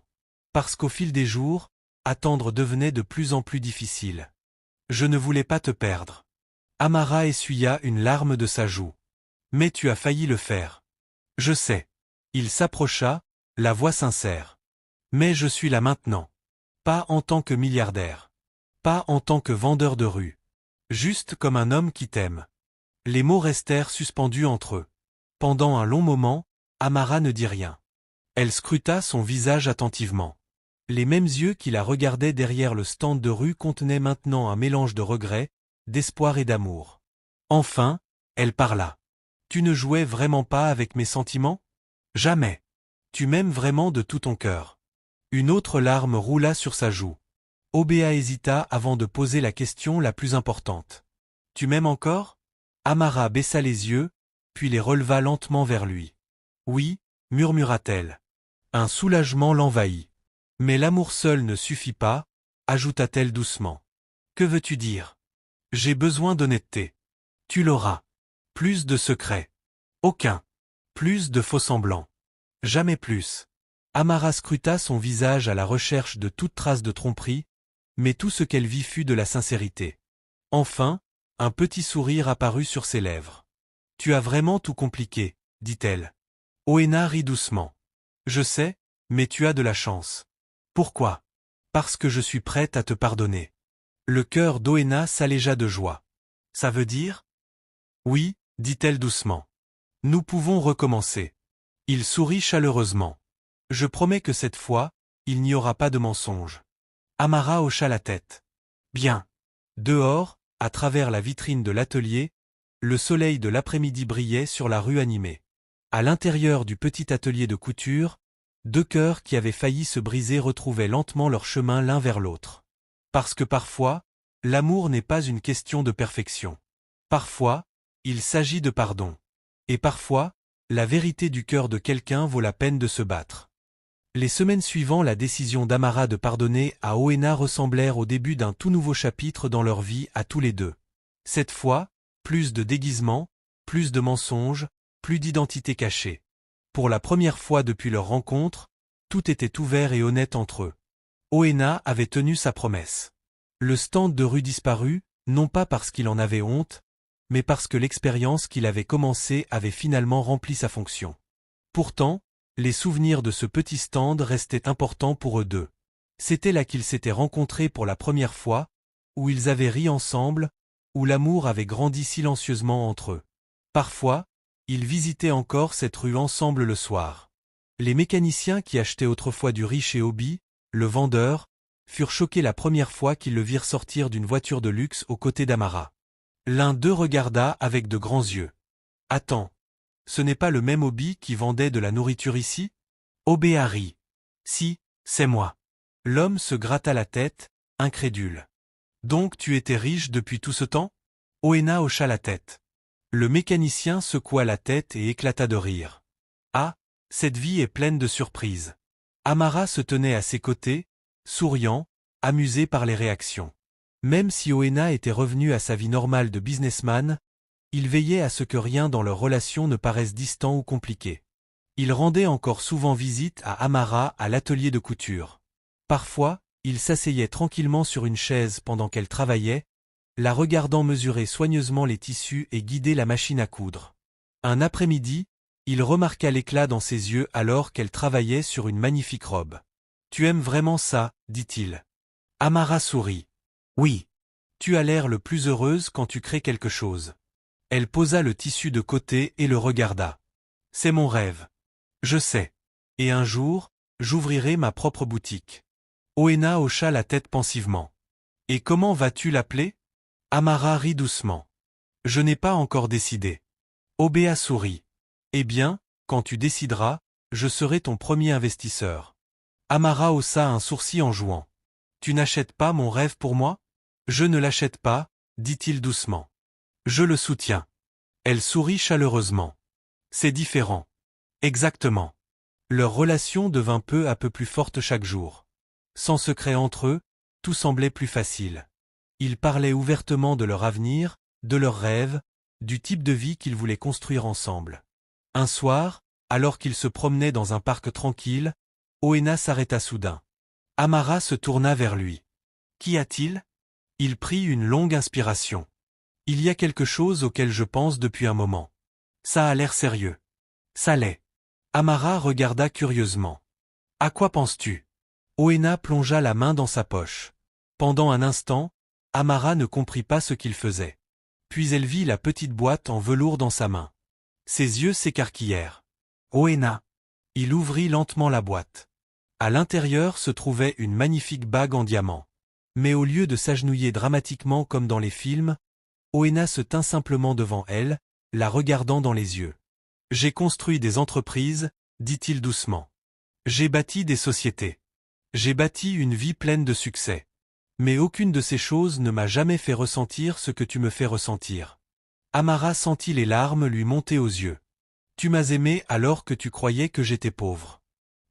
Parce qu'au fil des jours, attendre devenait de plus en plus difficile. Je ne voulais pas te perdre. Amara essuya une larme de sa joue. Mais tu as failli le faire. Je sais. Il s'approcha, la voix sincère. Mais je suis là maintenant. Pas en tant que milliardaire. Pas en tant que vendeur de rue. Juste comme un homme qui t'aime. Les mots restèrent suspendus entre eux. Pendant un long moment, Amara ne dit rien. Elle scruta son visage attentivement. Les mêmes yeux qui la regardaient derrière le stand de rue contenaient maintenant un mélange de regret, d'espoir et d'amour. Enfin, elle parla. Tu ne jouais vraiment pas avec mes sentiments? Jamais. Tu m'aimes vraiment de tout ton cœur. Une autre larme roula sur sa joue. Obéa hésita avant de poser la question la plus importante. Tu m'aimes encore? Amara baissa les yeux, puis les releva lentement vers lui. Oui, murmura-t-elle. Un soulagement l'envahit. Mais l'amour seul ne suffit pas, ajouta-t-elle doucement. Que veux-tu dire? J'ai besoin d'honnêteté. Tu l'auras. Plus de secrets. Aucun. Plus de faux-semblants. Jamais plus. Amara scruta son visage à la recherche de toute trace de tromperie, mais tout ce qu'elle vit fut de la sincérité. Enfin, un petit sourire apparut sur ses lèvres. Tu as vraiment tout compliqué, dit-elle. Oena rit doucement. Je sais, mais tu as de la chance. Pourquoi? Parce que je suis prête à te pardonner. Le cœur d'Oena s'allégea de joie. Ça veut dire? Oui, dit-elle doucement. Nous pouvons recommencer. Il sourit chaleureusement. Je promets que cette fois, il n'y aura pas de mensonge. Amara hocha la tête. Bien. Dehors, à travers la vitrine de l'atelier, le soleil de l'après-midi brillait sur la rue animée. À l'intérieur du petit atelier de couture, deux cœurs qui avaient failli se briser retrouvaient lentement leur chemin l'un vers l'autre. Parce que parfois, l'amour n'est pas une question de perfection. Parfois, il s'agit de pardon. Et parfois, la vérité du cœur de quelqu'un vaut la peine de se battre. Les semaines suivant la décision d'Amara de pardonner à Oena ressemblèrent au début d'un tout nouveau chapitre dans leur vie à tous les deux. Cette fois, plus de déguisements, plus de mensonges, plus d'identité cachée. Pour la première fois depuis leur rencontre, tout était ouvert et honnête entre eux. Oena avait tenu sa promesse. Le stand de rue disparut, non pas parce qu'il en avait honte, mais parce que l'expérience qu'il avait commencée avait finalement rempli sa fonction. Pourtant, les souvenirs de ce petit stand restaient importants pour eux deux. C'était là qu'ils s'étaient rencontrés pour la première fois, où ils avaient ri ensemble, où l'amour avait grandi silencieusement entre eux. Parfois, ils visitaient encore cette rue ensemble le soir. Les mécaniciens qui achetaient autrefois du riz chez Obi, le vendeur, furent choqués la première fois qu'ils le virent sortir d'une voiture de luxe aux côtés d'Amara. L'un d'eux regarda avec de grands yeux. « Attends, ce n'est pas le même Obi qui vendait de la nourriture ici ?» Obéa rit. « Si, c'est moi. » L'homme se gratta la tête, incrédule. « Donc tu étais riche depuis tout ce temps ?» Oena hocha la tête. Le mécanicien secoua la tête et éclata de rire. « Ah, cette vie est pleine de surprises. » Amara se tenait à ses côtés, souriant, amusé par les réactions. Même si Oena était revenu à sa vie normale de businessman, il veillait à ce que rien dans leur relation ne paraisse distant ou compliqué. Il rendait encore souvent visite à Amara à l'atelier de couture. Parfois, il s'asseyait tranquillement sur une chaise pendant qu'elle travaillait, la regardant mesurer soigneusement les tissus et guider la machine à coudre. Un après-midi, il remarqua l'éclat dans ses yeux alors qu'elle travaillait sur une magnifique robe. « Tu aimes vraiment ça ?» dit-il. Amara sourit. Oui. Tu as l'air le plus heureuse quand tu crées quelque chose. Elle posa le tissu de côté et le regarda. C'est mon rêve. Je sais. Et un jour, j'ouvrirai ma propre boutique. Oena hocha la tête pensivement. Et comment vas-tu l'appeler? Amara rit doucement. Je n'ai pas encore décidé. Obéa sourit. Eh bien, quand tu décideras, je serai ton premier investisseur. Amara haussa un sourcil en jouant. Tu n'achètes pas mon rêve pour moi? Je ne l'achète pas, dit-il doucement. Je le soutiens. Elle sourit chaleureusement. C'est différent. Exactement. Leur relation devint peu à peu plus forte chaque jour. Sans secret entre eux, tout semblait plus facile. Ils parlaient ouvertement de leur avenir, de leurs rêves, du type de vie qu'ils voulaient construire ensemble. Un soir, alors qu'ils se promenaient dans un parc tranquille, Oena s'arrêta soudain. Amara se tourna vers lui. Qu'y a-t-il? Il prit une longue inspiration. Il y a quelque chose auquel je pense depuis un moment. Ça a l'air sérieux. Ça l'est. Amara regarda curieusement. À quoi penses-tu? Oena plongea la main dans sa poche. Pendant un instant, Amara ne comprit pas ce qu'il faisait. Puis elle vit la petite boîte en velours dans sa main. Ses yeux s'écarquillèrent. Oena. Il ouvrit lentement la boîte. À l'intérieur se trouvait une magnifique bague en diamant. Mais au lieu de s'agenouiller dramatiquement comme dans les films, Oena se tint simplement devant elle, la regardant dans les yeux. J'ai construit des entreprises, dit-il doucement. J'ai bâti des sociétés. J'ai bâti une vie pleine de succès. Mais aucune de ces choses ne m'a jamais fait ressentir ce que tu me fais ressentir. Amara sentit les larmes lui monter aux yeux. Tu m'as aimé alors que tu croyais que j'étais pauvre.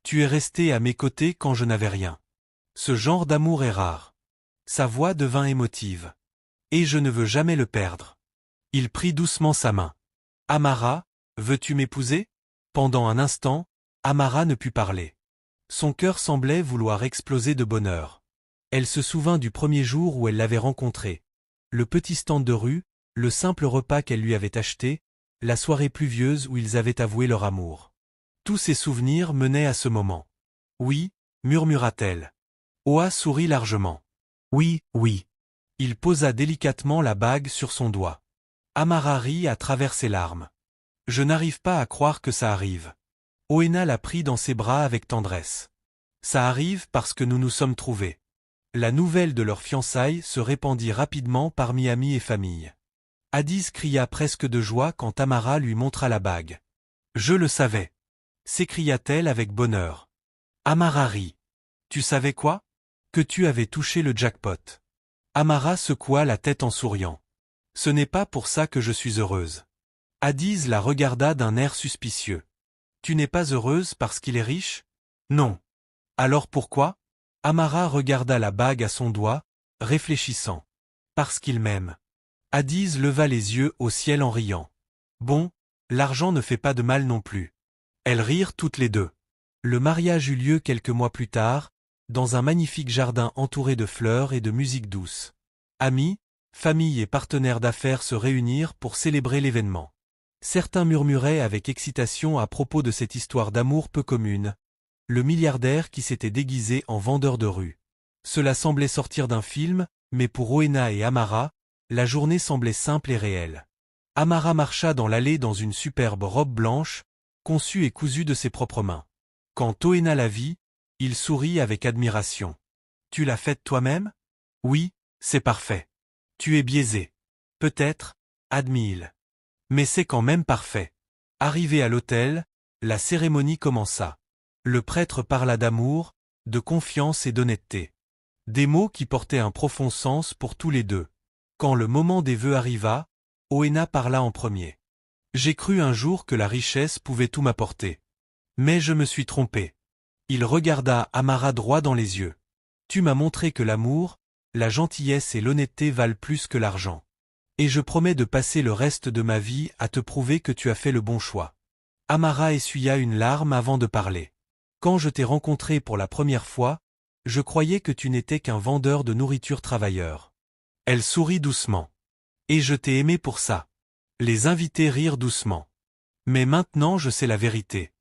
Tu es resté à mes côtés quand je n'avais rien. Ce genre d'amour est rare. Sa voix devint émotive. Et je ne veux jamais le perdre. Il prit doucement sa main. Amara, veux-tu m'épouser? Pendant un instant, Amara ne put parler. Son cœur semblait vouloir exploser de bonheur. Elle se souvint du premier jour où elle l'avait rencontré. Le petit stand de rue, le simple repas qu'elle lui avait acheté, la soirée pluvieuse où ils avaient avoué leur amour. Tous ces souvenirs menaient à ce moment. Oui, murmura-t-elle. Oa sourit largement. Oui, oui. Il posa délicatement la bague sur son doigt. Amara rit à travers ses larmes. Je n'arrive pas à croire que ça arrive. Oena la prit dans ses bras avec tendresse. Ça arrive parce que nous nous sommes trouvés. La nouvelle de leur fiançailles se répandit rapidement parmi amis et famille. Addis cria presque de joie quand Amara lui montra la bague. Je le savais. S'écria-t-elle avec bonheur. Amara rit. Tu savais quoi? Que tu avais touché le jackpot. Amara secoua la tête en souriant. Ce n'est pas pour ça que je suis heureuse. Addis la regarda d'un air suspicieux. Tu n'es pas heureuse parce qu'il est riche? Non. Alors pourquoi? Amara regarda la bague à son doigt, réfléchissant. Parce qu'il m'aime. Addis leva les yeux au ciel en riant. Bon, l'argent ne fait pas de mal non plus. Elles rirent toutes les deux. Le mariage eut lieu quelques mois plus tard, dans un magnifique jardin entouré de fleurs et de musique douce. Amis, famille et partenaires d'affaires se réunirent pour célébrer l'événement. Certains murmuraient avec excitation à propos de cette histoire d'amour peu commune. Le milliardaire qui s'était déguisé en vendeur de rue. Cela semblait sortir d'un film, mais pour Oena et Amara, la journée semblait simple et réelle. Amara marcha dans l'allée dans une superbe robe blanche, conçue et cousue de ses propres mains. Quand Oena la vit, il sourit avec admiration. Tu l'as faite toi-même? Oui, c'est parfait. Tu es biaisé. Peut-être, admit-il. Mais c'est quand même parfait. Arrivé à l'hôtel, la cérémonie commença. Le prêtre parla d'amour, de confiance et d'honnêteté. Des mots qui portaient un profond sens pour tous les deux. Quand le moment des vœux arriva, Oena parla en premier. J'ai cru un jour que la richesse pouvait tout m'apporter. Mais je me suis trompé. Il regarda Amara droit dans les yeux. Tu m'as montré que l'amour, la gentillesse et l'honnêteté valent plus que l'argent. Et je promets de passer le reste de ma vie à te prouver que tu as fait le bon choix. Amara essuya une larme avant de parler. Quand je t'ai rencontré pour la première fois, je croyais que tu n'étais qu'un vendeur de nourriture travailleur. Elle sourit doucement. Et je t'ai aimé pour ça. Les invités rirent doucement. Mais maintenant je sais la vérité.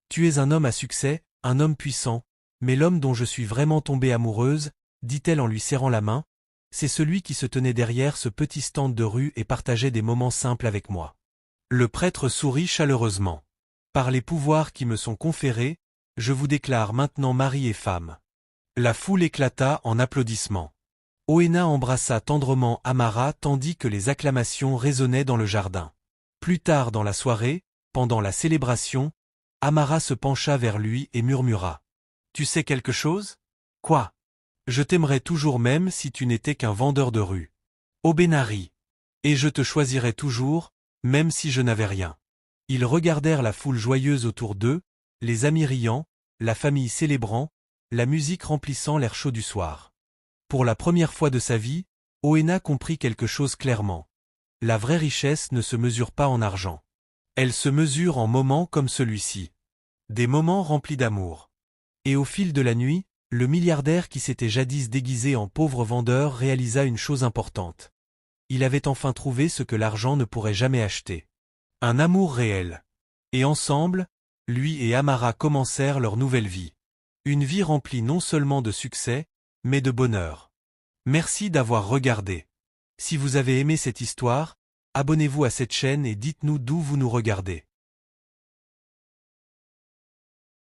Tu es un homme à succès, un homme puissant, mais l'homme dont je suis vraiment tombée amoureuse, dit-elle en lui serrant la main, c'est celui qui se tenait derrière ce petit stand de rue et partageait des moments simples avec moi. Le prêtre sourit chaleureusement. Par les pouvoirs qui me sont conférés, je vous déclare maintenant mari et femme. La foule éclata en applaudissements. Oena embrassa tendrement Amara tandis que les acclamations résonnaient dans le jardin. Plus tard dans la soirée, pendant la célébration, Amara se pencha vers lui et murmura. « Tu sais quelque chose ? Quoi ? Je t'aimerais toujours même si tu n'étais qu'un vendeur de rue. Obenari. Et je te choisirais toujours, même si je n'avais rien. » Ils regardèrent la foule joyeuse autour d'eux, les amis riant, la famille célébrant, la musique remplissant l'air chaud du soir. Pour la première fois de sa vie, Oena comprit quelque chose clairement. La vraie richesse ne se mesure pas en argent. Elle se mesure en moments comme celui-ci. Des moments remplis d'amour. Et au fil de la nuit, le milliardaire qui s'était jadis déguisé en pauvre vendeur réalisa une chose importante. Il avait enfin trouvé ce que l'argent ne pourrait jamais acheter. Un amour réel. Et ensemble, lui et Amara commencèrent leur nouvelle vie. Une vie remplie non seulement de succès, mais de bonheur. Merci d'avoir regardé. Si vous avez aimé cette histoire, abonnez-vous à cette chaîne et dites-nous d'où vous nous regardez.